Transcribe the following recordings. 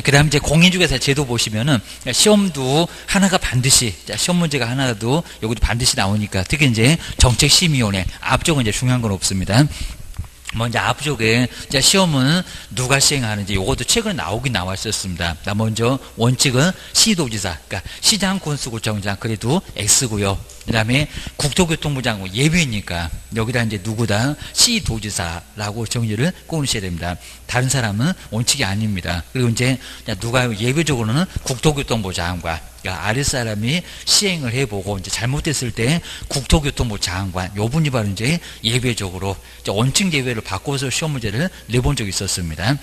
그 다음 이제 공인중개사 제도 보시면은 시험도 하나가 반드시, 시험 문제가 하나도 여기도 반드시 나오니까 특히 이제 정책심의위원회 앞쪽은 이제 중요한 건 없습니다. 먼저 앞쪽에 시험은 누가 시행하는지 이것도 최근에 나오긴 나왔었습니다. 먼저 원칙은 시도지사, 그러니까 시장 군수구청장 그래도 X고요. 그 다음에 국토교통부 장관 예비니까 여기다 이제 누구다 시도지사라고 정리를 꼽으셔야 됩니다. 다른 사람은 원칙이 아닙니다. 그리고 이제 누가 예외적으로는 국토교통부 장관, 그러니까 아랫사람이 시행을 해보고 이제 잘못됐을 때 국토교통부 장관 요 분이 바로 이제 예외적으로 원칙 예외를 바꿔서 시험 문제를 내본 적이 있었습니다.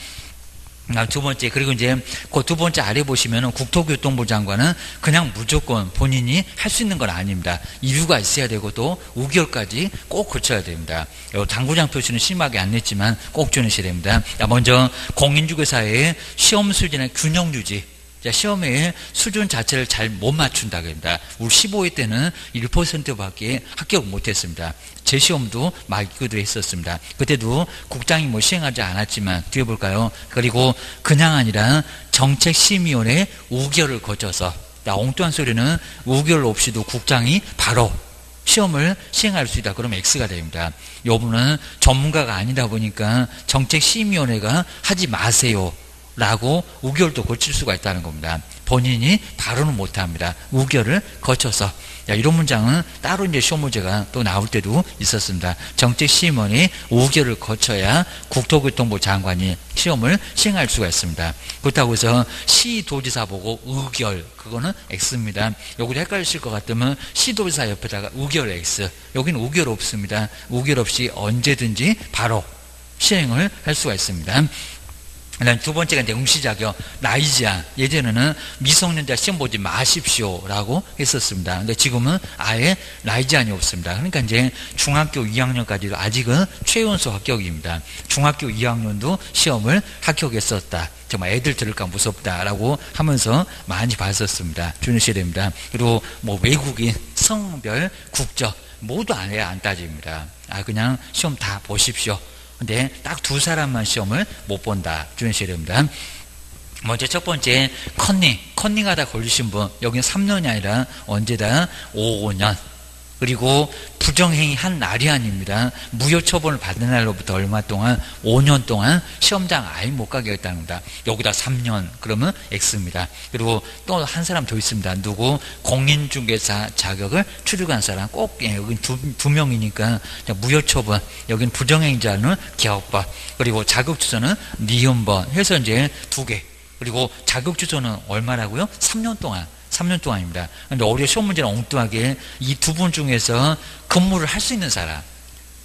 두 번째, 그리고 이제 그 두 번째 아래 보시면은 국토교통부 장관은 그냥 무조건 본인이 할 수 있는 건 아닙니다. 이유가 있어야 되고 또 5개월까지 꼭 거쳐야 됩니다. 당구장 표시는 심하게 안 냈지만 꼭 주셔야 됩니다. 먼저 공인중개사의 시험 수준의 균형 유지. 시험의 수준 자체를 잘 못 맞춘다고 합니다. 우리 15회 때는 1%밖에 합격 못했습니다. 제 시험도 맞기도 했었습니다. 그때도 국장이 뭐 시행하지 않았지만 뒤에 볼까요? 그리고 그냥 아니라 정책심의위원회 5개월을 거쳐서 엉뚱한 소리는 5개월 없이도 국장이 바로 시험을 시행할 수 있다. 그러면 X가 됩니다. 여부는 전문가가 아니다 보니까 정책심의위원회가 하지 마세요. 라고 5개월도 거칠 수가 있다는 겁니다. 본인이 바로는 못합니다. 5개월을 거쳐서. 이런 문장은 따로 이제 시험 문제가 또 나올 때도 있었습니다. 정책심의원이 5개월을 거쳐야 국토교통부 장관이 시험을 시행할 수가 있습니다. 그렇다고 해서 시도지사 보고 5개월, 그거는 X입니다. 여기도 헷갈리실 것 같으면 시도지사 옆에다가 5개월 X. 여기는 5개월 없습니다. 5개월 없이 언제든지 바로 시행을 할 수가 있습니다. 그다음 두 번째가 이제 응시자격, 나이 제한. 예전에는 미성년자 시험 보지 마십시오라고 했었습니다. 근데 지금은 아예 나이 제한이 없습니다. 그러니까 이제 중학교 2학년까지도 아직은 최연소 합격입니다. 중학교 2학년도 시험을 합격했었다. 정말 애들 들을까 무섭다라고 하면서 많이 봤었습니다. 주의하셔야 됩니다. 그리고 뭐 외국인, 성별, 국적 모두 안 따집니다. 그냥 시험 다 보십시오. 근데 딱 두 사람만 시험을 못 본다. 주의하셔야 됩니다. 먼저 첫 번째 컨닝하다 걸리신 분, 여기는 3년이 아니라 언제다 5년. 그리고 부정행위 한 날이 아닙니다. 무효 처분을 받는 날로부터 얼마 동안 5년 동안 시험장 아예 못 가게 했다는 겁니다. 여기다 3년 그러면 X입니다. 그리고 또 한 사람 더 있습니다. 누구? 공인중개사 자격을 취득한 사람. 꼭 여기 두 명이니까 무효 처분, 여기는 부정행위자는 기업법, 그리고 자격 주소는 니은번 해서 이제 2개. 그리고 자격 주소는 얼마라고요? 3년 동안. 3년 동안입니다. 근데 어려 시험 문제는 엉뚱하게 이 두 분 중에서 근무를 할 수 있는 사람,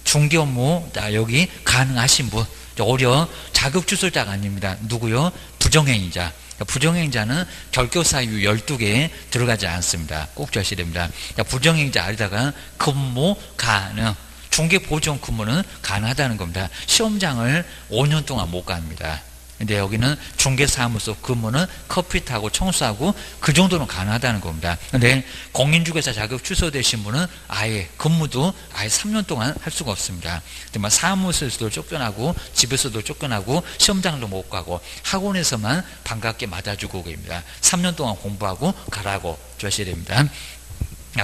중개 업무 여기 가능하신 분, 어려 자격 주소자가 아닙니다. 누구요? 부정행위자. 부정행위자는 결격 사유 12개에 들어가지 않습니다. 꼭 주셔야 됩니다. 부정행위자 아래다가 근무 가능, 중개 보존 근무는 가능하다는 겁니다. 시험장을 5년 동안 못 갑니다. 근데 여기는 중개사무소 근무는 커피 타고 청소하고 그 정도는 가능하다는 겁니다. 근데 공인중개사 자격 취소되신 분은 아예 근무도 아예 3년 동안 할 수가 없습니다. 정말 사무소에서도 쫓겨나고 집에서도 쫓겨나고 시험장도 못 가고 학원에서만 반갑게 맞아주고 계십니다. 3년 동안 공부하고 가라고 주셔야 됩니다.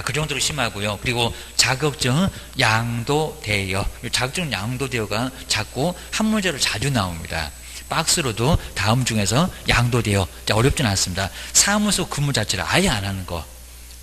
그 정도로 심하고요. 그리고 자격증 양도대여. 자격증 양도대여가 자꾸 한 문제로 자주 나옵니다. 박스로도 다음 중에서 양도되어 어렵지는 않습니다. 사무소 근무 자체를 아예 안 하는 거,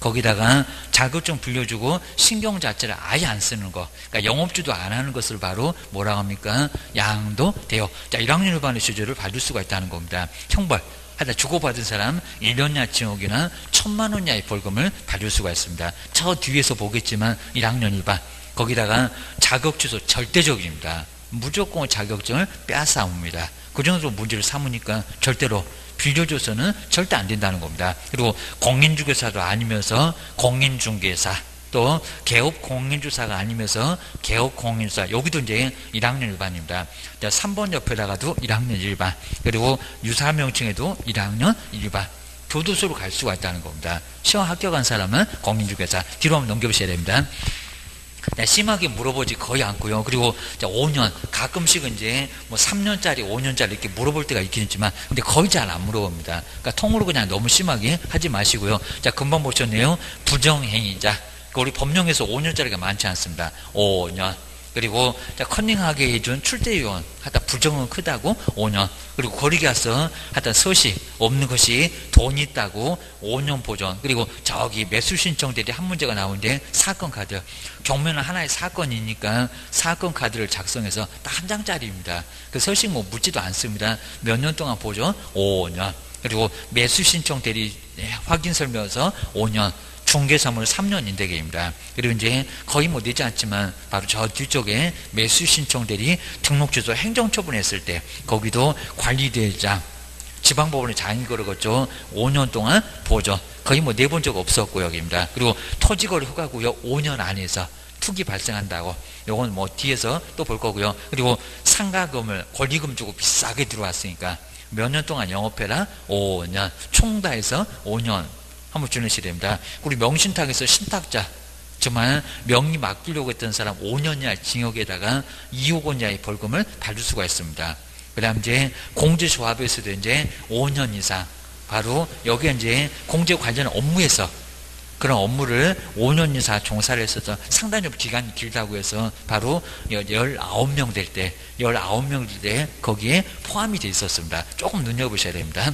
거기다가 자격증 불려주고 신경 자체를 아예 안 쓰는 거, 그러니까 영업주도 안 하는 것을 바로 뭐라고 합니까? 양도되어. 1학년 위반의 시죄를 받을 수가 있다는 겁니다. 형벌 하다 주고받은 사람 1년이나 징역이나 1,000만 원 이하의 벌금을 받을 수가 있습니다. 저 뒤에서 보겠지만 1학년 위반, 거기다가 자격 취소 절대적입니다. 무조건 자격증을 빼앗아옵니다. 그 정도로 문제를 삼으니까 절대로 빌려줘서는 절대 안 된다는 겁니다. 그리고 공인중개사도 아니면서 공인중개사, 또 개업 공인주사가 아니면서 개업 공인주사, 여기도 이제 1학년 일반입니다. 3번 옆에다가도 1학년 일반, 그리고 유사명칭에도 1학년 일반, 교도소로 갈 수가 있다는 겁니다. 시험 합격한 사람은 공인중개사. 뒤로 한번 넘겨보셔야 됩니다. 심하게 물어보지 거의 않고요. 그리고 5년, 가끔씩은 이제 뭐 3년짜리, 5년짜리 이렇게 물어볼 때가 있긴 있지만, 근데 거의 잘 안 물어봅니다. 그러니까 통으로 그냥 너무 심하게 하지 마시고요. 자, 금방 보셨네요. 부정행위자. 우리 법령에서 5년짜리가 많지 않습니다. 5년. 그리고 커닝하게 해준 출대요원 하다 부정은 크다고 5년. 그리고 거리게 와서 하다 서식 없는 것이 돈 있다고 5년 보존. 그리고 저기 매수 신청들이 한 문제가 나오는데 사건 카드. 경매는 하나의 사건이니까 사건 카드를 작성해서 딱 한 장짜리입니다. 그 서식 뭐 묻지도 않습니다. 몇 년 동안 보존 5년. 그리고 매수 신청 대리 확인 설명서 5년. 중개사물 3년 인대계입니다. 그리고 이제 거의 뭐 늦지 않지만 바로 저 뒤쪽에 매수 신청 대리 등록 취소 행정 처분했을 때 거기도 관리대장 지방법원에 장이 걸어갔죠. 5년 동안 보존. 거의 뭐 내본 적 없었고 여기입니다. 그리고 토지거래 허가구역 5년 안에서 투기 발생한다고. 요건 뭐 뒤에서 또 볼 거고요. 그리고 상가금을 권리금 주고 비싸게 들어왔으니까 몇 년 동안 영업해라 5년. 총 다 해서 5년. 한번 주내셔야 됩니다. 우리 명신탁에서 신탁자 정말 명의 맡기려고 했던 사람 5년 이하 징역에다가 2억 원 이하의 벌금을 받을 수가 있습니다. 그 다음 이제 공제조합에서도 이제 5년 이상 바로 여기 이제 공제 관련 업무에서 그런 업무를 5년 이상 종사를 했어서 상당히 좀 기간이 길다고 해서 바로 19명 될 때 19명 될 때 거기에 포함이 돼 있었습니다. 조금 눈여보셔야 됩니다.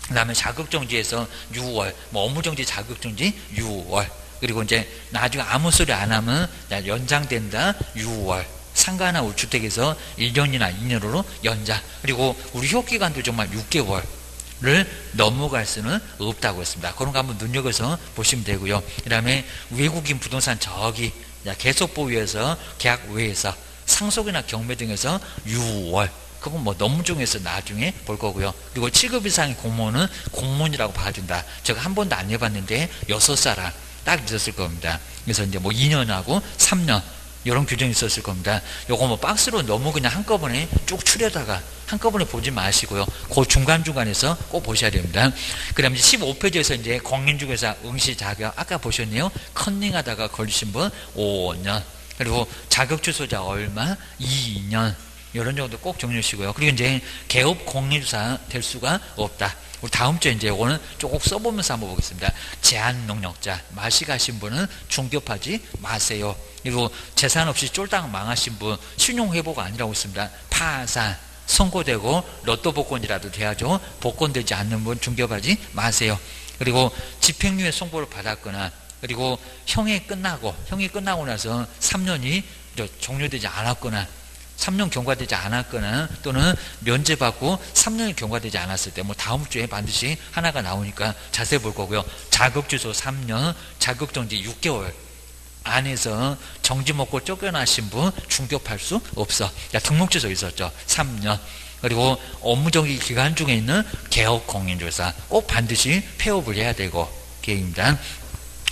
그 다음에 자격정지에서 6월, 뭐 업무정지 자격정지 6월, 그리고 이제 나중에 아무 소리 안 하면 연장된다 6월, 상가나 우주택에서 1년이나 2년으로 연장, 그리고 우리 휴업기간도 정말 6개월을 넘어갈 수는 없다고 했습니다. 그런 거 한번 눈여겨서 보시면 되고요. 그 다음에 외국인 부동산 저기 계속 보유해서 계약 외에서 상속이나 경매 등에서 6월, 그건 뭐 업무중에서 나중에 볼 거고요. 그리고 7급 이상의 공무원은 공무원이라고 봐준다. 제가 한 번도 안 해봤는데 6사람 딱 있었을 겁니다. 그래서 이제 뭐 2년하고 3년 이런 규정이 있었을 겁니다. 요거 뭐 박스로 너무 그냥 한꺼번에 쭉 추려다가 한꺼번에 보지 마시고요. 그 중간중간에서 꼭 보셔야 됩니다. 그 다음에 15페이지에서 이제 공인중개사 응시 자격 아까 보셨네요. 컨닝하다가 걸리신 분 5년. 그리고 자격 취소자 얼마 2년. 이런 정도 꼭 정리하시고요. 그리고 이제 개업 공인주사 될 수가 없다. 우리 다음 주에 이제 오늘 조금 써보면서 한번 보겠습니다. 제한 능력자 마시가신 분은 중개업하지 마세요. 그리고 재산 없이 쫄딱 망하신 분 신용 회복 아니라고 했습니다. 파산 선고되고 로또 복권이라도 돼야죠. 복권되지 않는 분 중개업하지 마세요. 그리고 집행유예 선고를 받았거나 그리고 형이 끝나고 나서 3년이 종료되지 않았거나 3년 경과되지 않았거나 또는 면제받고 3년이 경과되지 않았을 때 뭐 다음 주에 반드시 하나가 나오니까 자세히 볼 거고요. 자격취소 3년, 자격정지 6개월 안에서 정지 먹고 쫓겨나신 분 중개업할 수 없어. 등록취소 있었죠. 3년. 그리고 업무정지 기간 중에 있는 개업 공인중개사 꼭 반드시 폐업을 해야 되고 계획입니다.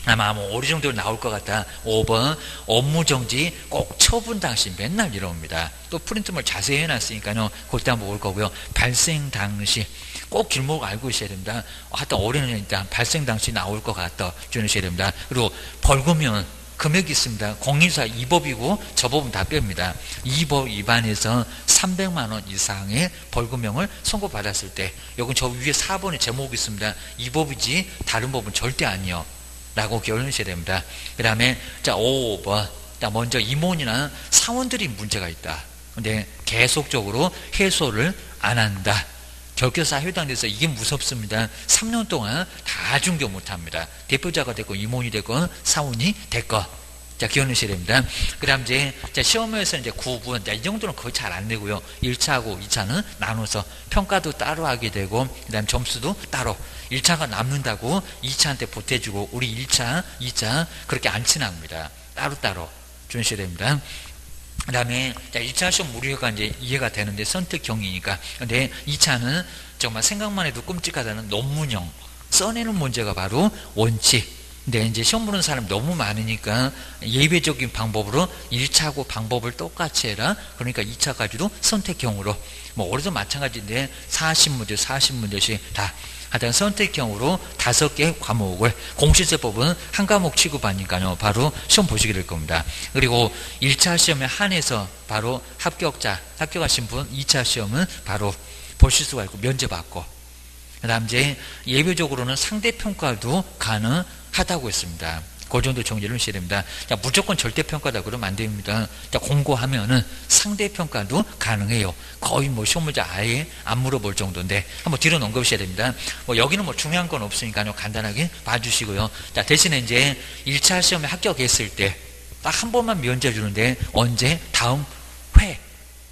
아마 뭐 어느 정도 나올 것 같다. 5번 업무정지 꼭 처분 당시 맨날 이러옵니다. 또 프린트물 자세히 해놨으니까요. 그때 한번 볼 거고요. 발생 당시 꼭 길목 알고 있어야 됩니다. 하여튼 올해는 일단 발생 당시 나올 것 같다. 주셔야 됩니다. 그리고 벌금은 금액이 있습니다. 공인사 2법이고 저 법은 다 뺍니다. 2법 위반해서 300만 원 이상의 벌금형을 선고받았을 때 여기 저 위에 4번에 제목이 있습니다. 2법이지 다른 법은 절대 아니요. 라고 기억하셔야 됩니다. 그 다음에 자 5번 먼저 임원이나 사원들이 문제가 있다. 근데 계속적으로 해소를 안 한다. 결격사에 해당돼서 이게 무섭습니다. 3년 동안 다 중개 못합니다. 대표자가 됐건 임원이 됐건 사원이 됐건 자 기억하셔야 됩니다. 그 다음 이제 시험에서 이제 9분 이 정도는 거의 잘 안 내고요. 1차하고 2차는 나눠서 평가도 따로 하게 되고 그 다음 점수도 따로 1차가 남는다고 2차한테 보태주고 우리 1차, 2차 그렇게 안 친합니다. 따로따로 주셔야 됩니다. 그 다음에 1차 시험 우리가 이제 이해가 되는데 선택형이니까 근데 2차는 정말 생각만 해도 끔찍하다는 논문형 써내는 문제가 바로 원칙 근데 이제 시험 보는 사람이 너무 많으니까 예외적인 방법으로 1차하고 방법을 똑같이 해라. 그러니까 2차까지도 선택형으로, 뭐 올해도 마찬가지인데 40문제씩 다 하여튼 선택형으로 5개 과목을 공시제법은 한 과목 취급하니까요. 바로 시험 보시게 될 겁니다. 그리고 1차 시험에 한해서 바로 합격하신 분 2차 시험은 바로 보실 수가 있고 면제받고, 그 다음 이제 예외적으로는 상대평가도 가능하다고 했습니다. 그 정도 정리를 하셔야 됩니다. 자, 무조건 절대평가다 그러면 안 됩니다. 자, 공고하면은 상대평가도 가능해요. 거의 뭐 시험 문제 아예 안 물어볼 정도인데 한번 뒤로 넘겨보셔야 됩니다. 뭐 여기는 뭐 중요한 건 없으니까요. 간단하게 봐주시고요. 자, 대신에 이제 1차 시험에 합격했을 때 딱 한 번만 면제 주는데 언제? 다음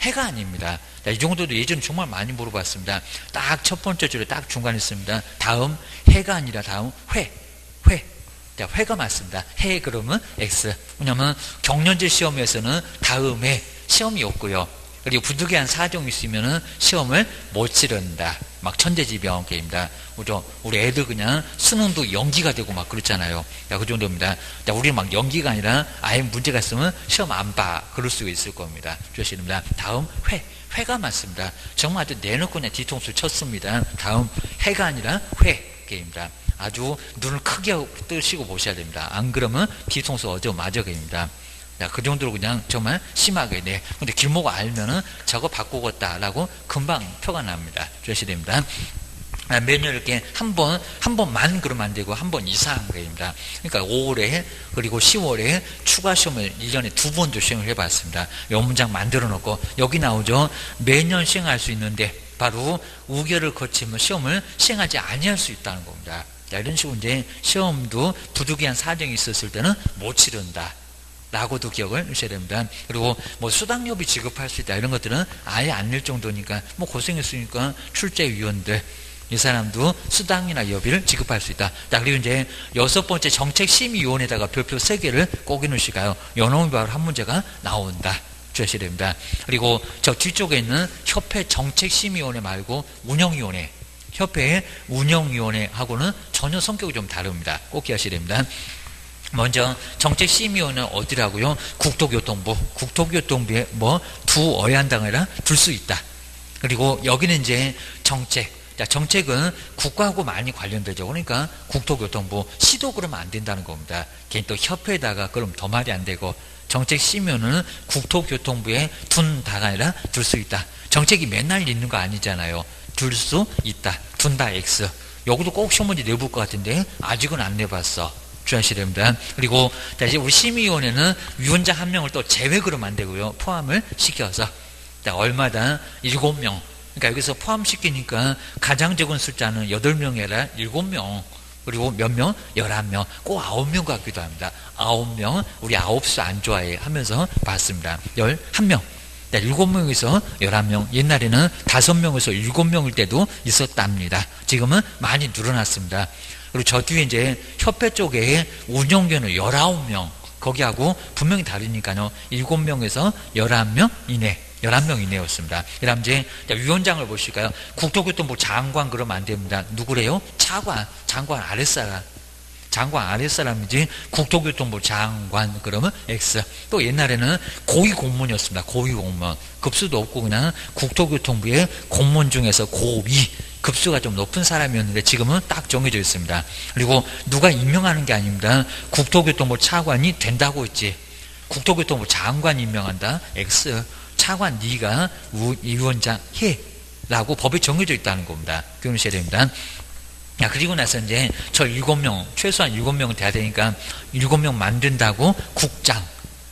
해가 아닙니다. 자, 이 정도도 예전에 정말 많이 물어봤습니다. 딱 첫 번째 줄에 딱 중간에 있습니다. 다음 해가 아니라 다음 회. 자, 회가 맞습니다. 해 그러면 X. 왜냐면 경년제 시험에서는 다음에 시험이 없고요. 그리고 부득이한 사정이 있으면은 시험을 못 치른다. 막 천재지변계입니다. 우리 애들 그냥 수능도 연기가 되고 막 그렇잖아요. 자, 그 정도입니다. 자, 우리는 막 연기가 아니라 아예 문제가 있으면 시험 안 봐. 그럴 수가 있을 겁니다. 조심합니다. 다음 회가 맞습니다. 정말 아주 내놓고 그냥 뒤통수를 쳤습니다. 다음 해가 아니라 회계입니다. 아주 눈을 크게 뜨시고 보셔야 됩니다. 안 그러면 뒤통수 맞아게입니다. 그 정도로 그냥 정말 심하게, 네. 근데 길목 알면은 저거 바꾸겠다라고 금방 표가 납니다. 주셔야 됩니다. 매년 이렇게 한 번만 그러면 안 되고 한 번 이상 그입니다. 그러니까 5월에 그리고 10월에 추가 시험을 1년에 2번도 시험을 해봤습니다. 이 문장 만들어 놓고 여기 나오죠. 매년 시행할 수 있는데 바로 우결을 거치면 시험을 시행하지 아니할 수 있다는 겁니다. 자, 이런 식으로 이제 시험도 부득이한 사정이 있었을 때는 못 치른다. 라고도 기억을 하셔야 됩니다. 그리고 뭐 수당료비 지급할 수 있다. 이런 것들은 아예 안 낼 정도니까 뭐 고생했으니까 출제위원들 이 사람도 수당이나 여비를 지급할 수 있다. 자, 그리고 이제 6번째 정책심의위원회에다가 별표 3개를 꼭 해놓으시가요. 요놈이 바로 한 문제가 나온다. 주셔야 됩니다. 그리고 저 뒤쪽에 있는 협회 정책심의위원회 말고 운영위원회. 협회의 운영위원회하고는 전혀 성격이 좀 다릅니다. 꼭 기억하셔야 됩니다. 먼저 정책심의위원회는 어디라고요? 국토교통부. 국토교통부에 뭐 두 어ян당 아니라 둘 수 있다. 그리고 여기는 이제 정책. 자, 정책은 국가하고 많이 관련되죠. 그러니까 국토교통부. 시도 그러면 안 된다는 겁니다. 괜히 또 협회에다가 그럼 더 말이 안 되고, 정책심의위원회는 국토교통부에 둔다가 아니라 둘 수 있다. 정책이 맨날 있는 거 아니잖아요. 둘 수 있다. 둔다 X. 여기도 꼭 시험 문제 내볼 것 같은데 아직은 안 내봤어. 주의하셔야 됩니다. 그리고 이제 우리 심의위원회는 위원장 한 명을 또 제외 그러면 안 되고요. 포함을 시켜서 얼마다 7명. 그러니까 여기서 포함시키니까 가장 적은 숫자는 8명이 아니라 7명. 그리고 몇 명? 11명. 꼭 9명 같기도 합니다. 9명. 우리 9수 안 좋아해 하면서 봤습니다. 11명. 7명에서 11명. 옛날에는 5명에서 7명일 때도 있었답니다. 지금은 많이 늘어났습니다. 그리고 저 뒤에 이제 협회 쪽에 운영위원회 19명. 거기하고 분명히 다르니까요. 7명에서 11명 이내. 11명 이내였습니다. 그 다음 이제 위원장을 보실까요? 국토교통부 장관 그러면 안 됩니다. 누구래요? 차관. 장관 아랫사람. 장관 아랫사람이지 국토교통부 장관 그러면 X. 또 옛날에는 고위공무원이었습니다. 고위공무원. 급수도 없고 그냥 국토교통부의 공무원 중에서 고위. 급수가 좀 높은 사람이었는데 지금은 딱 정해져 있습니다. 그리고 누가 임명하는 게 아닙니다. 국토교통부 차관이 된다고 했지. 국토교통부 장관 임명한다. X. 차관 네가 위원장 해. 라고 법에 정해져 있다는 겁니다. 기억하셔야 됩니다. 야, 그리고 나서 이제 저 7명, 최소한 7명은 돼야 되니까 7명 만든다고 국장.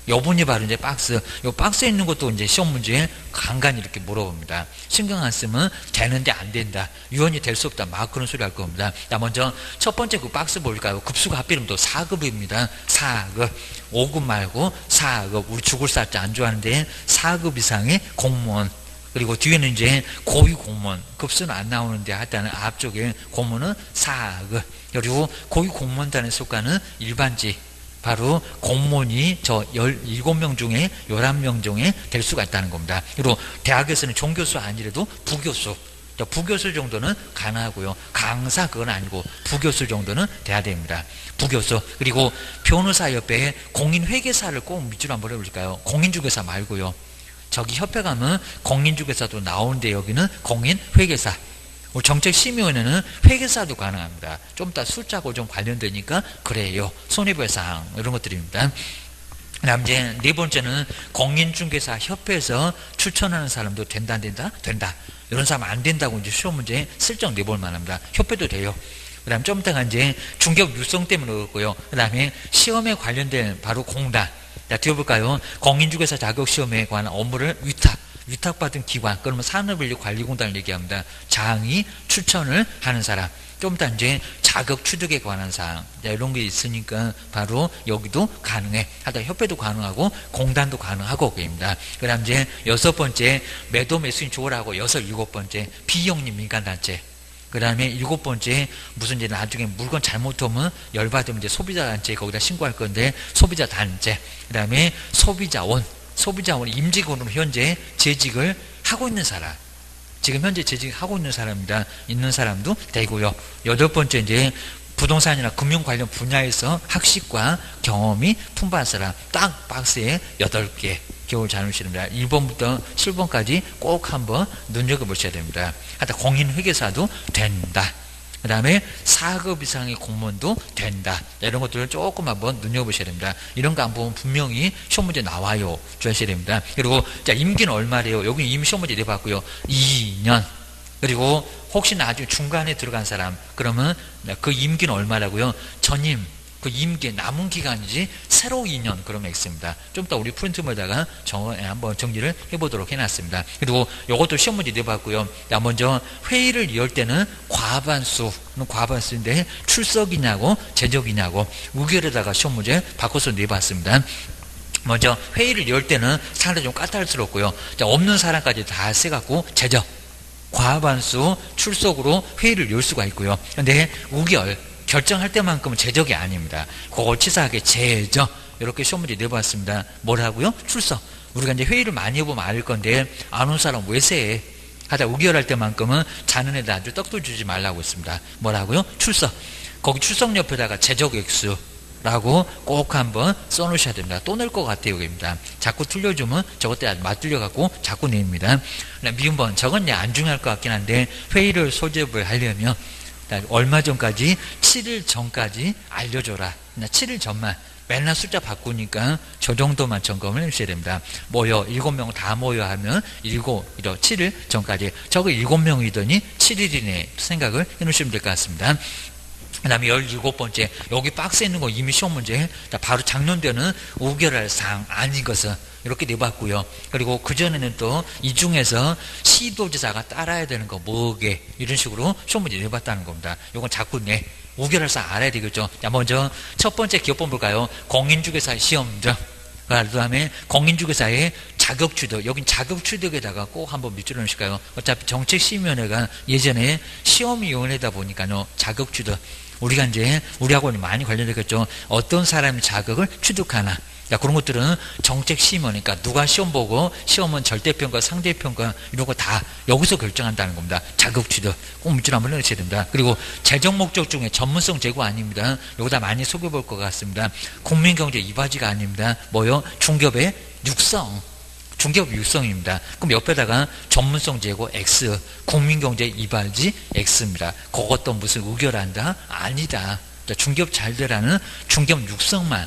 요분이 바로 이제 박스. 요 박스에 있는 것도 이제 시험 문제에 간간히 이렇게 물어봅니다. 신경 안 쓰면 되는데 안 된다. 위원이 될 수 없다. 막 그런 소리 할 겁니다. 자, 먼저 첫 번째 그 박스 볼까요? 급수가 하필이면 또 4급입니다. 4급. 5급 말고 4급. 우리 죽을 살자 안 좋아하는데 4급 이상의 공무원. 그리고 뒤에는 이제 고위 공무원. 급수는 안 나오는데 하여튼 앞쪽에 공무원은 4급. 그리고 고위 공무원단에 속하는 일반직. 바로 공무원이 저 17명 중에 11명 중에 될 수가 있다는 겁니다. 그리고 대학에서는 종교수 아니래도 부교수. 부교수 정도는 가능하고요. 강사 그건 아니고 부교수 정도는 돼야 됩니다. 부교수. 그리고 변호사 옆에 공인회계사를 꼭 밑으로 한번 해볼까요? 공인중개사 말고요. 저기 협회 가면 공인중개사도 나오는데 여기는 공인회계사. 정책심의원회는 회계사도 가능합니다. 좀 이따 숫자하고 좀 관련되니까 그래요. 손해배상 이런 것들입니다. 그다음 이제 네 번째는 공인중개사 협회에서 추천하는 사람도 된다 안 된다? 된다. 이런 사람 안 된다고 이제 시험 문제에 슬쩍 내볼 만합니다. 협회도 돼요. 그 다음 좀 이따가 이제 중개업 유성 때문에 그렇고요. 그 다음에 시험에 관련된 바로 공단. 자, 들어볼까요? 공인중개사 자격시험에 관한 업무를 위탁받은 기관, 그러면 산업인력관리공단을 얘기합니다. 장이 추천을 하는 사람. 좀 이따 이제 자격 취득에 관한 사항. 자, 이런 게 있으니까 바로 여기도 가능해. 하다 협회도 가능하고 공단도 가능하고 그입니다. 그 다음 이제 여섯 번째 매도 매수인 조례하고 일곱 번째 비영리 민간단체. 그 다음에 일곱 번째 무슨 이제 나중에 물건 잘못하면 열받으면 이제 소비자단체 거기다 신고할 건데 소비자단체. 그 다음에 소비자원 임직원으로 현재 재직을 하고 있는 사람. 지금 현재 재직하고 있는 사람입니다. 있는 사람도 되고요. 여덟 번째 이제 부동산이나 금융 관련 분야에서 학식과 경험이 풍부한 사람. 딱 박스에 8개. 겨울 잘 놓으시면 됩니다. 1번부터 7번까지 꼭 한번 눈여겨보셔야 됩니다. 하여튼 공인회계사도 된다. 그 다음에 4급 이상의 공무원도 된다. 이런 것들을 조금 한번 눈여겨보셔야 됩니다. 이런 거 안 보면 분명히 시험 문제 나와요. 주셔야 됩니다. 그리고 자, 임기는 얼마래요? 여기 이미 시험 문제 내봤고요. 2년. 그리고 혹시 나중에 중간에 들어간 사람 그러면 그 임기는 얼마라고요? 전임 그 임기 남은 기간이지 새로 2년 그러면 X입니다. 좀 이따 우리 프린트물에다가 한번 정리를 해보도록 해놨습니다. 그리고 이것도 시험 문제 내봤고요. 자, 먼저 회의를 열 때는 과반수인데 출석이냐고 제적이냐고 의결에다가 시험 문제 바꿔서 내봤습니다. 먼저 회의를 열 때는 상당히 좀 까탈스럽고요. 자, 없는 사람까지 다 세갖고 제적 과반수 출석으로 회의를 열 수가 있고요. 근데 의결 결정할 때만큼은 제적이 아닙니다. 그걸 치사하게 제적 이렇게 시험 문제 내봤습니다. 뭐라고요? 출석. 우리가 이제 회의를 많이 해보면 알 건데 안 온 사람 왜 세해? 하다 의결할 때만큼은 자는 애들 아주 떡도 주지 말라고 했습니다. 뭐라고요? 출석. 거기 출석 옆에다가 제적 액수라고 꼭 한번 써놓으셔야 됩니다. 또 낼 것 같아요. 여기입니다. 자꾸 틀려주면 저것 때 맞들려갖고 자꾸 냅니다. 미운 번 저건 안 중요할 것 같긴 한데 회의를 소집을 하려면 얼마 전까지 7일 전까지 알려줘라. 7일 전만 맨날 숫자 바꾸니까 저 정도만 점검을 해주셔야 됩니다. 모여 7명 다 모여 하면 7일 전까지 저거 7명이더니 7일이네 생각을 해놓으시면 될 것 같습니다. 그 다음에 17번째 여기 박스에 있는 거 이미 시험 문제 바로 작년도에는 우결할 사항 아닌 것은 이렇게 내봤고요. 그리고 그전에는 또 이 중에서 시도지사가 따라야 되는 거 뭐게 이런 식으로 시험 문제 내봤다는 겁니다. 이건 자꾸 우결할 사항 알아야 되겠죠. 자, 먼저 첫 번째 기업번 볼까요? 공인중개사 시험죠. 그 다음에 공인중개사의 자격취득. 여긴 자격취득에다가 꼭 한번 밑줄을 놓으실까요? 어차피 정책심의위원회가 예전에 시험위원회다 보니까요. 자격취득. 우리가 이제 우리하고는 많이 관련되겠죠. 어떤 사람이 자격을 취득하나. 자, 그런 것들은 정책심의원이니까 누가 시험 보고 시험은 절대평가, 상대평가 이런 거 다 여기서 결정한다는 겁니다. 자격취득 꼭 밑줄 한번 넣으셔야 됩니다. 그리고 재정 목적 중에 전문성 제고 아닙니다. 여기다 많이 속여볼 것 같습니다. 국민경제 이바지가 아닙니다. 뭐요? 중개업의 육성. 중개업 육성입니다. 그럼 옆에다가 전문성 제고 X, 국민경제 이바지 X입니다. 그것도 무슨 의결한다? 아니다. 중개업 잘 되라는 중개업 육성만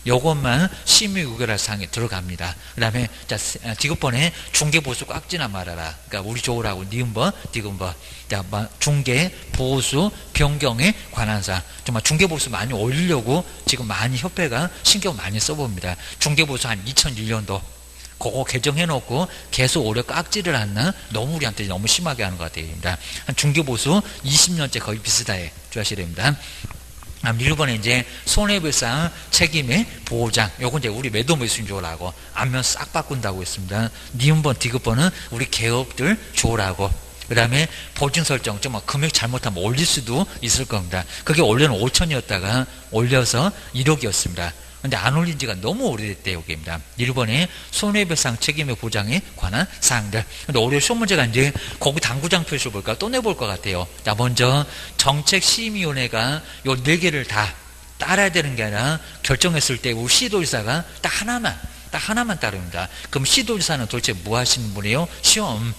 요것만 심의 의결할 사항에 들어갑니다. 그 다음에 자 디귿번에 중개보수 꽉지나 말아라. 그러니까 우리 조우라고 니은번 디귿번. 자 중개보수 변경에 관한 사항. 정말 중개보수 많이 올리려고 지금 많이 협회가 신경 많이 써봅니다. 중개보수 한 2001년도 그거 개정해놓고 계속 오래 깍지를 않나 너무 우리한테 너무 심하게 하는 것 같아요. 한 중개보수 20년째 거의 비슷하게 주하셔야 됩니다. 1번에 이제 손해배상 책임의 보장. 요건 이제 우리 매도 매수인 조라고 앞면 싹 바꾼다고 했습니다. 니은번 디귿번은 우리 개업들 조라고. 그 다음에 보증 설정. 좀 금액 잘못하면 올릴 수도 있을 겁니다. 그게 원래는 5천이었다가 올려서 1억이었습니다. 근데 안 올린 지가 너무 오래됐대요. 여기입니다. 1번에 손해배상 책임의 보장에 관한 사항들. 근데 올해 시험 문제가 이제 거기 당구장 표시를 볼까 또 내볼 것 같아요. 자, 먼저 정책심의위원회가 요 4개를 다 따라야 되는 게 아니라 결정했을 때 우리 시도지사가 딱 하나만 따릅니다. 그럼 시도지사는 도대체 뭐 하시는 분이에요? 시험.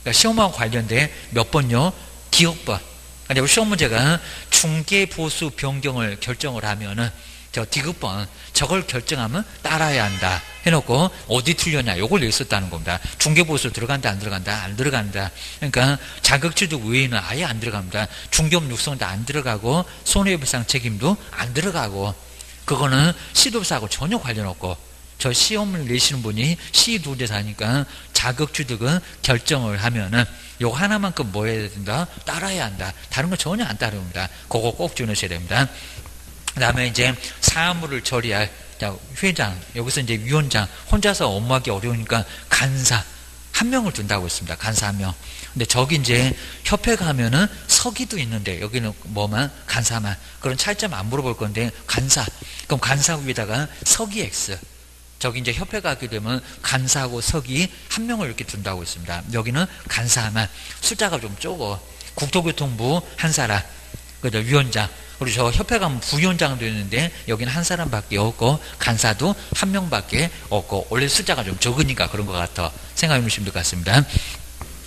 그러니까 시험하고 관련된 몇 번요? 기억번. 근데 우리 시험 문제가 중개보수 변경을 결정을 하면은 저 디귿번 저걸 결정하면 따라야 한다 해놓고 어디 틀렸냐 요걸 냈었다는 겁니다. 중개보수 들어간다 안 들어간다 안 들어간다. 그러니까 자격취득 외에는 아예 안 들어갑니다. 중개업 육성도 안 들어가고 손해배상 책임도 안 들어가고 그거는 시도사하고 전혀 관련 없고 저 시험을 내시는 분이 시도지사니까 자격취득은 결정을 하면은 요거 하나만큼 뭐 해야 된다? 따라야 한다. 다른 거 전혀 안 따릅니다. 그거 꼭 주셔야 됩니다. 그 다음에 이제 사무를 처리할 회장, 여기서 이제 위원장, 혼자서 업무하기 어려우니까 간사, 1명을 둔다고 했습니다. 간사 1명. 근데 저기 이제 협회가 하면은 서기도 있는데 여기는 뭐만? 간사만. 그런 차이점 안 물어볼 건데 간사. 그럼 간사 위에다가 서기 X. 저기 이제 협회가 하게 되면 간사하고 서기 1명을 이렇게 둔다고 했습니다. 여기는 간사만. 숫자가 좀 적어. 국토교통부 한 사람. 그죠? 위원장. 그리고 저 협회 가면 부위원장도 있는데 여기는 한 사람밖에 없고 간사도 1명밖에 없고 원래 숫자가 좀 적으니까 그런 것 같아 생각해 보시면 될 것 같습니다.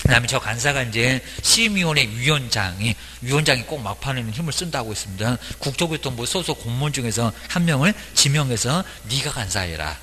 그 다음에 저 간사가 이제 시임위원회 위원장이 꼭 막판에는 힘을 쓴다고 했습니다. 국토교통부 소속 공무원 중에서 1명을 지명해서 네가 간사해라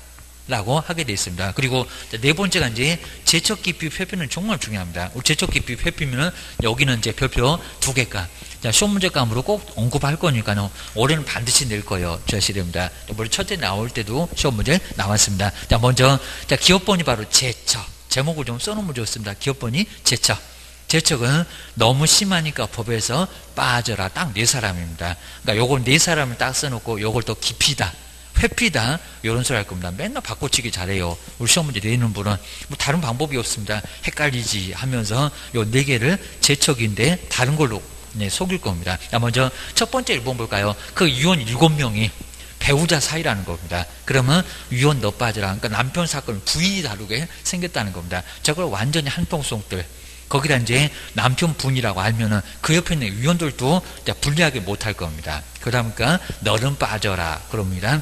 라고 하게 되어 있습니다. 그리고 네 번째가 이제 제척기피 회피는 정말 중요합니다. 제척기피 회피면은 여기는 이제 별표 2개가 시험 문제감으로 꼭 언급할 거니까요. 올해는 반드시 낼 거예요. 주셔야 됩니다. 물론 첫째 나올 때도 시험 문제 나왔습니다. 자, 먼저 기업번이 바로 제척. 제목을 좀 써놓으면 좋습니다. 기업번이 제척. 제척은 너무 심하니까 법에서 빠져라. 딱 4사람입니다. 그러니까 요걸 4사람을 딱 써놓고 요걸 또 깊이다. 회피다 이런 소리 할 겁니다. 맨날 바꿔치기 잘해요. 우리 시험 문제 내는 분은 뭐 다른 방법이 없습니다. 헷갈리지 하면서 요 4개를 제척인데 다른 걸로 속일 겁니다. 자, 먼저 첫 번째 1번 볼까요? 그 위원 7명이 배우자 사이라는 겁니다. 그러면 위원 너 빠져라. 그러니까 남편 사건을 부인이 다루게 생겼다는 겁니다. 저걸 완전히 한통속들 거기다 이제 남편분이라고 알면은 그 옆에 있는 위원들도 불리하게 못할 겁니다. 그러니까 너는 빠져라 그럽니다.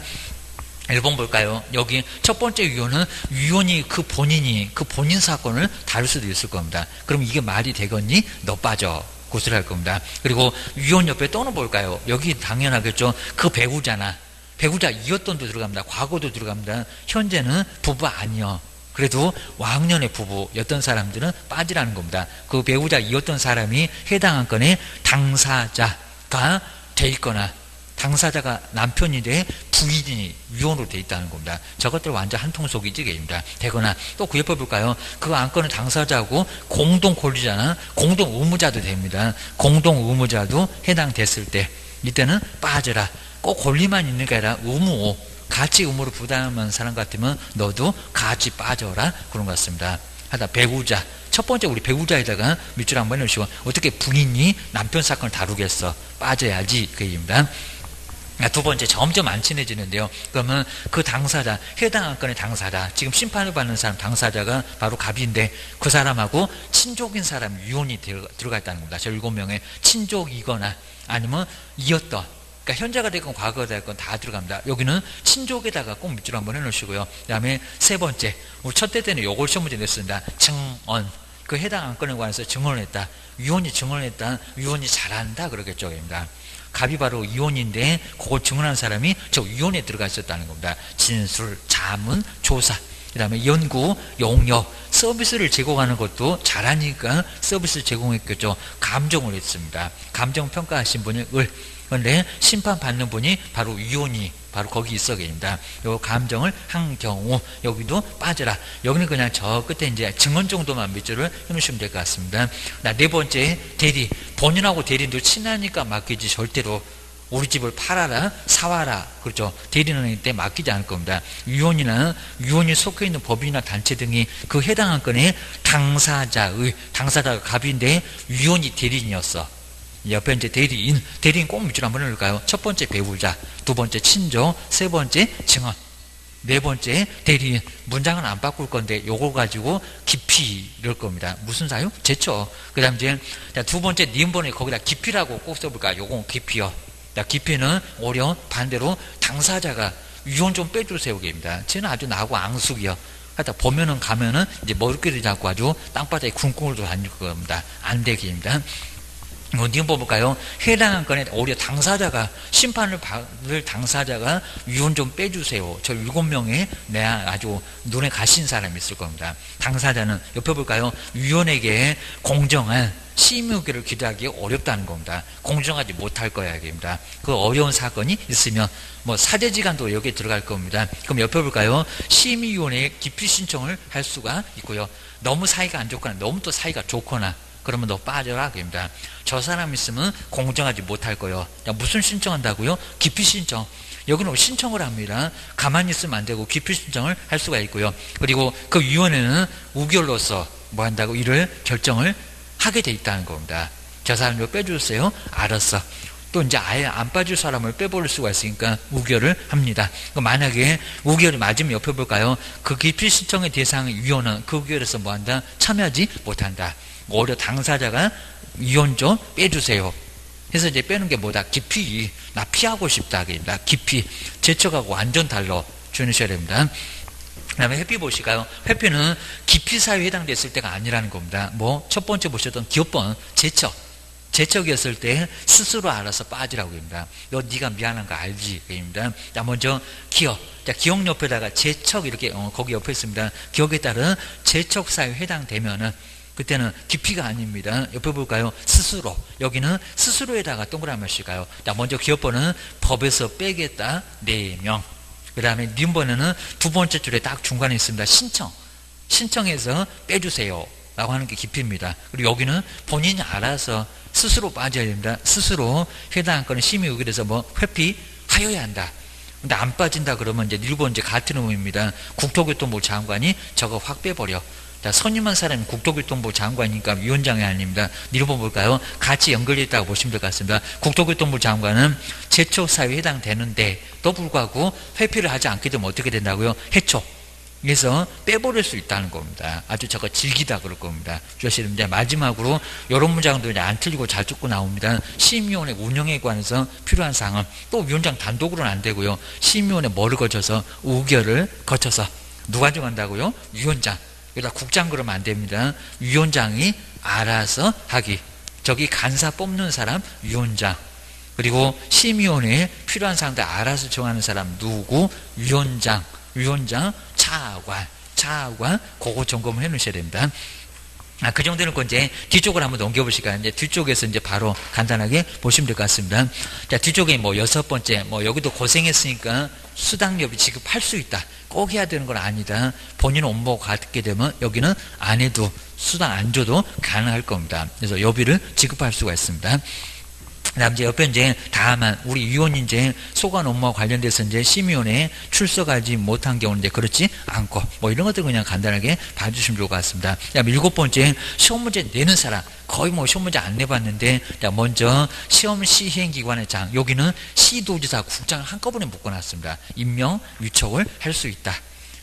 1번 볼까요? 여기 첫 번째 위원이 그 본인 사건을 다룰 수도 있을 겁니다. 그럼 이게 말이 되겠니? 너 빠져. 고소를 할 겁니다. 그리고 위원 옆에 또는 볼까요? 여기 당연하겠죠. 그 배우자 이었던도 들어갑니다. 과거도 들어갑니다. 현재는 부부 아니요. 그래도 왕년의 부부였던 사람들은 빠지라는 겁니다. 그 배우자 이었던 사람이 해당 안건의 당사자가 돼 있거나 당사자가 남편인데 부인이 위원으로 돼 있다는 겁니다. 저것들 완전 한통속이지 게입니다. 되거나 또 그 옆에 볼까요? 그 안건은 당사자하고 공동 권리자나 공동 의무자도 됩니다. 공동 의무자도 해당됐을 때 이때는 빠져라. 꼭 권리만 있는 게 아니라 의무 같이 의무를 부담한 사람 같으면 너도 같이 빠져라 그런 것 같습니다. 하다 배우자 첫 번째 우리 배우자에다가 밑줄 한번 해주시고 어떻게 부인이 남편 사건을 다루겠어 빠져야지 그 얘기입니다. 두 번째 점점 안 친해지는데요. 그러면 그 당사자 해당 안건의 당사자 지금 심판을 받는 사람 당사자가 바로 갑인데 그 사람하고 친족인 사람 위원이 들어가 있다는 겁니다. 저 7명의 친족이거나 아니면 이었던 그러니까 현재가 됐건 과거가 됐건 다 들어갑니다. 여기는 친족에다가 꼭 밑줄 한번 해놓으시고요. 그 다음에 세 번째 우리 첫째 때는 요걸 시험 문제 냈습니다. 증언 그 해당 안건에 관해서 증언을 했다. 위원이 증언을 했다. 위원이 잘한다 그러겠죠. 입니다. 갑이 바로 위원인데 그걸 증언한 사람이 저 위원에 들어가 있었다는 겁니다. 진술, 자문, 조사 그 다음에 연구, 용역 서비스를 제공하는 것도 잘하니까 서비스를 제공했겠죠. 감정을 했습니다. 감정 평가하신 분이 그런데 심판받는 분이 바로 위원이 바로 거기 있어 계십니다. 요 감정을 한 경우 여기도 빠져라. 여기는 그냥 저 끝에 이제 증언 정도만 밑줄을 해놓으시면 될 것 같습니다. 네 번째 대리 본인하고 대리도 친하니까 맡기지 절대로 우리 집을 팔아라 사와라 그렇죠. 대리는 이때 맡기지 않을 겁니다. 위원이 속해 있는 법인이나 단체 등이 그 해당 안건의 당사자가 갑인데 위원이 대리인이었어. 옆에 이제 대리인 꼭 밑줄 한번 해볼까요? 첫 번째 배우자, 두 번째 친족, 세 번째 증언, 네 번째 대리인. 문장은 안 바꿀 건데 요거 가지고 깊이 이럴 겁니다. 무슨 사유? 제초. 그 다음 이제 두 번째 니은번에 거기다 깊이라고 꼭 써볼까요? 요건 깊이요. 깊이는 오히려 반대로 당사자가 위원 좀 빼주세요 입니다. 쟤는 아주 나하고 앙숙이요. 하여튼 보면은 가면은 이제 머리끼리 잡고 아주 땅바닥에 쿵쿵을 다닐 겁니다. 안 되기입니다. 니은 볼까요? 해당한 건에 오히려 당사자가 심판을 받을 당사자가 위원 좀 빼주세요. 저 7명의 내 아주 눈에 가신 사람이 있을 겁니다. 당사자는 옆에 볼까요? 위원에게 공정한 심의의결을 기대하기 어렵다는 겁니다. 공정하지 못할 거야 입니다. 그 어려운 사건이 있으면 뭐 사제지간도 여기에 들어갈 겁니다. 그럼 옆에 볼까요? 심의위원회에 기피 신청을 할 수가 있고요. 너무 사이가 안 좋거나 너무 또 사이가 좋거나 그러면 너 빠져라 그럽니다. 저 사람 있으면 공정하지 못할 거요. 무슨 신청한다고요? 기피 신청. 여기는 신청을 합니다. 가만히 있으면 안 되고 기피 신청을 할 수가 있고요. 그리고 그 위원회는 우결로서 뭐 한다고 이를 결정을 하게 돼 있다는 겁니다. 저 사람을 빼주세요. 알았어. 또 이제 아예 안 빠질 사람을 빼버릴 수가 있으니까 우결을 합니다. 만약에 우결이 맞으면 옆에 볼까요? 그 기피 신청의 대상의 위원은 그 우결에서 뭐 한다? 참여하지 못한다. 오히려 당사자가 위원 좀 빼주세요. 그래서 이제 빼는 게 뭐다? 깊이. 나 피하고 싶다. 나 깊이. 제척하고 완전 달러 주셔야 됩니다. 그 다음에 회피 보실까요? 회피는 깊이 사유에 해당됐을 때가 아니라는 겁니다. 뭐, 첫 번째 보셨던 기업번, 제척이었을 때 스스로 알아서 빠지라고 합니다. 너 네가 미안한 거 알지? 입니다. 자, 먼저 기억. 자, 기억 옆에다가 제척 이렇게 거기 옆에 있습니다. 기억에 따른 제척 사유에 해당되면은 그때는 깊이가 아닙니다. 옆에 볼까요? 스스로. 여기는 스스로에다가 동그라미 몇일까요? 자, 먼저 기업번은 법에서 빼겠다. 4명. 그 다음에 니은번에는 두 번째 줄에 딱 중간에 있습니다. 신청해서 빼주세요. 라고 하는 게 깊이입니다. 그리고 여기는 본인이 알아서 스스로 빠져야 됩니다. 스스로 해당 건은 심의의결에서 뭐 회피하여야 한다. 근데 안 빠진다 그러면 이제 1번 이제 같은 의미입니다. 국토교통부 장관이 저거 확 빼버려. 자, 선임한 사람이 국토교통부 장관이니까 위원장이 아닙니다. 1번 볼까요? 같이 연결되어 있다고 보시면 될 것 같습니다. 국토교통부 장관은 제척 사유에 해당되는데 또 불구하고 회피를 하지 않게 되면 어떻게 된다고요? 해촉. 그래서 빼버릴 수 있다는 겁니다. 아주 저거 즐기다 그럴 겁니다. 주시면 이제 마지막으로 이런 문장도 이제 안 틀리고 잘 듣고 나옵니다. 심의위원회 운영에 관해서 필요한 사항은 또 위원장 단독으로는 안 되고요. 심의위원회 뭐를 거쳐서 우결을 거쳐서 누가 정한다고요? 위원장. 여기다 국장 그러면 안 됩니다. 위원장이 알아서 하기. 저기 간사 뽑는 사람 위원장. 그리고 심의위원회에 필요한 사람들 알아서 정하는 사람 누구? 위원장. 차관, 그거 점검을 해 놓으셔야 됩니다. 그 정도는 이제 뒤쪽으로 한번 넘겨보실까요? 이제 뒤쪽에서 이제 바로 간단하게 보시면 될 것 같습니다. 자, 뒤쪽에 뭐 6번째, 뭐 여기도 고생했으니까 수당료비 지급할 수 있다. 꼭 해야 되는 건 아니다. 본인 업무가 갖게 되면 여기는 안 해도 수당 안 줘도 가능할 겁니다. 그래서 여비를 지급할 수가 있습니다. 그 다음 이제 옆에 이제 다만 우리 위원이 이제 소관 업무와 관련돼서 이제 심의위원회에 출석하지 못한 경우는 이제 그렇지 않고 뭐 이런 것들 그냥 간단하게 봐주시면 좋을 것 같습니다. 자, 7번째 시험 문제 내는 사람 거의 뭐 시험 문제 안 내봤는데 자, 먼저 시험 시행기관의 장 여기는 시도지사 국장을 한꺼번에 묶어놨습니다. 임명 위촉을 할 수 있다.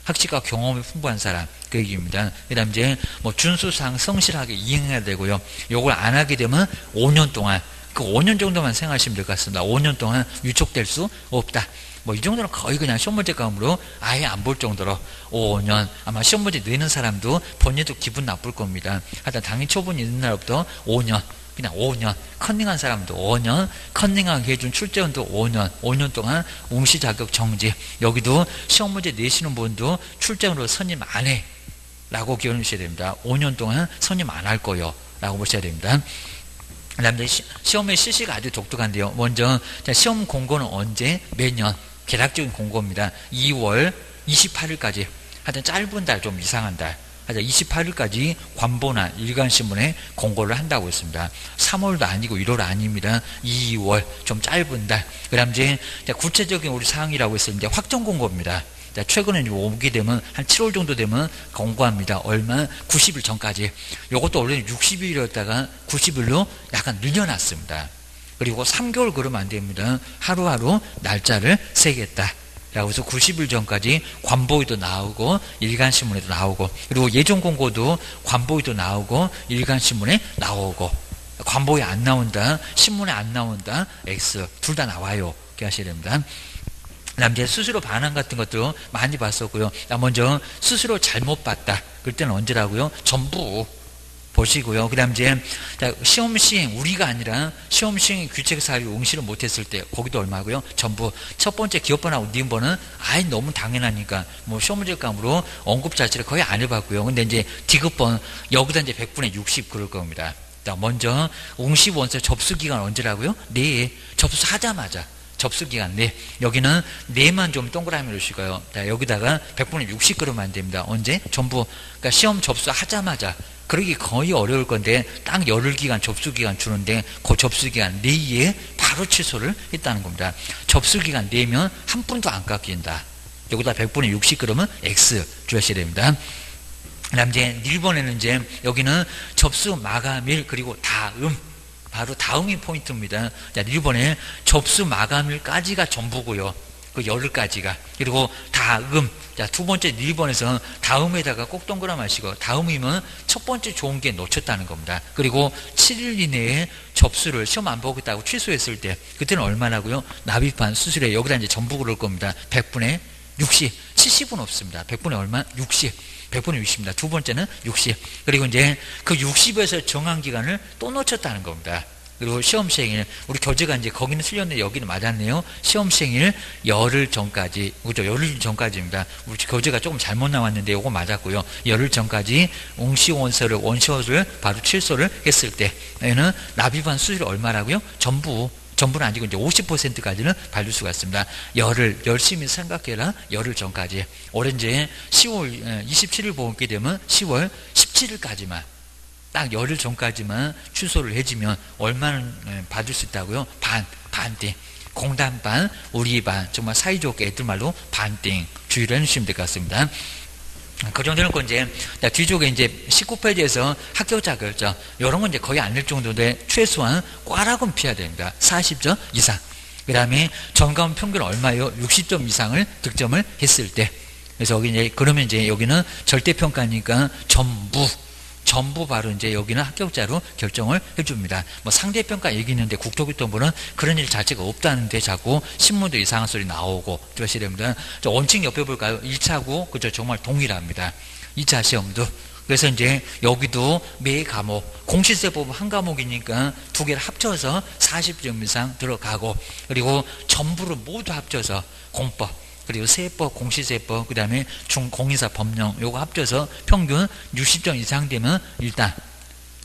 학식과 경험이 풍부한 사람 그 얘기입니다. 그 다음 이제 뭐 준수사항 성실하게 이행해야 되고요. 요걸 안 하게 되면 5년 동안 그 5년 정도만 생각하시면 될 것 같습니다. 5년 동안 위촉될 수 없다. 뭐 이 정도는 거의 그냥 시험 문제 감으로 아예 안 볼 정도로 5년 아마 시험 문제 내는 사람도 본인도 기분 나쁠 겁니다. 하여튼 당일 초분이 있는 날부터 5년 그냥 5년 컨닝한 사람도 5년 컨닝하게 해준 출제원도 5년 동안 웅시 자격 정지. 여기도 시험 문제 내시는 분도 출제원으로 선임 안 해 라고 기억해 주셔야 됩니다. 5년 동안 선임 안 할 거요 라고 보셔야 됩니다. 그 다음에 시험의 실시가 아주 독특한데요. 먼저 시험 공고는 언제? 매년 개략적인 공고입니다. 2월 28일까지 하여튼 짧은 달 좀 이상한 달 하여튼 28일까지 관보나 일간신문에 공고를 한다고 했습니다. 3월도 아니고 1월 아닙니다. 2월 좀 짧은 달. 그 다음 이제 구체적인 우리 사항이라고 했을 때 확정 공고입니다. 자, 최근에 오게 되면 한 7월 정도 되면 권고합니다. 얼마? 90일 전까지. 요것도 원래는 60일이었다가 90일로 약간 늘려놨습니다. 그리고 3개월 그러면 안 됩니다. 하루하루 날짜를 세겠다. 라고 해서 90일 전까지 관보위도 나오고 일간신문에도 나오고, 그리고 예정 공고도 관보위도 나오고 일간신문에 나오고, 관보위 안 나온다, 신문에 안 나온다, X 둘 다 나와요. 이렇게 하셔야 됩니다. 그다음 이제 수수료 반환 같은 것도 많이 봤었고요. 먼저 수수료 잘못 봤다. 그럴 때는 언제라고요? 전부 보시고요. 그 다음 이제 시험 시행, 우리가 아니라 시험 시행 규칙 사유 응시를 못했을 때 거기도 얼마고요? 전부. 첫 번째 기업번하고 니은번은 아예 너무 당연하니까 뭐 시험 문제감으로 언급 자체를 거의 안 해봤고요. 근데 이제 디귿번 여기다 이제 100분의 60 그럴 겁니다. 먼저 응시 원서 접수 기간 언제라고요? 네, 접수하자마자. 접수기간 네. 여기는 네만 좀 동그라미 놓으시고요. 여기다가 100분의 60 그러면 안 됩니다. 언제? 전부. 그러니까 시험 접수하자마자. 그러기 거의 어려울 건데 딱 열흘 기간 접수기간 주는데 그 접수기간 내에 바로 취소를 했다는 겁니다. 접수기간 내면 한 푼도 안 깎인다. 여기다 100분의 60 그러면 X 주셔야 됩니다. 그다음 이제 1번에는 이제 여기는 접수 마감일 그리고 다음, 바로 다음이 포인트입니다. 자, 1번에 접수 마감일까지가 전부고요. 그 열흘까지가. 그리고 다음. 자, 두 번째 1번에서 다음에다가 꼭 동그라미 하시고, 다음이면 첫 번째 좋은 게 놓쳤다는 겁니다. 그리고 7일 이내에 접수를 시험 안 보겠다고 취소했을 때, 그때는 얼마나고요? 납입한 수수료 여기다 이제 전부 그럴 겁니다. 100분의 60. 70은 없습니다. 100분의 얼마? 60. 100분의 60입니다. 두 번째는 60. 그리고 이제 그 60에서 정한 기간을 또 놓쳤다는 겁니다. 그리고 시험 시행일, 우리 교재가 이제 거기는 틀렸네, 여기는 맞았네요. 시험 시행일 열흘 전까지, 그죠? 열흘 전까지입니다. 우리 교재가 조금 잘못 나왔는데 요거 맞았고요. 열흘 전까지 원시원서를 바로 취소를 했을 때에는 납입한 수수료 얼마라고요? 전부는 아니고 이제 50%까지는 받을 수가 있습니다. 열흘, 열심히 생각해라. 열흘 전까지. 올해 이제 10월 27일 보게 되면 10월 17일까지만, 딱 열흘 전까지만 취소를 해주면 얼마는 받을 수 있다고요? 반띵. 공단 반, 우리 반, 정말 사이좋게 애들 말로 반띵. 주의를 해주시면 될 것 같습니다. 그 정도는 이제 뒤쪽에 이제 19페이지에서 합격 자격증 이런 건 이제 거의 안 낼 정도인데 최소한 꽈락은 피해야 됩니다. 40점 이상. 그 다음에 전과문 평균 얼마요? 60점 이상을 득점을 했을 때. 그래서 여기 이제 그러면 이제 여기는 절대평가니까 전부 바로 이제 여기는 합격자로 결정을 해줍니다. 뭐 상대평가 얘기했는데 국토교통부는 그런 일 자체가 없다는데 자꾸 신문도 이상한 소리 나오고 그러셔야 됩니다. 원칙 옆에 볼까요? 1차고 그죠? 정말 동일합니다. 2차 시험도. 그래서 이제 여기도 매 과목, 공시세법 한 과목이니까 두 개를 합쳐서 40점 이상 들어가고, 그리고 전부를 모두 합쳐서 공법, 그리고 세법, 공시세법, 그 다음에 공인사 법령 요거 합쳐서 평균 60점 이상 되면 일단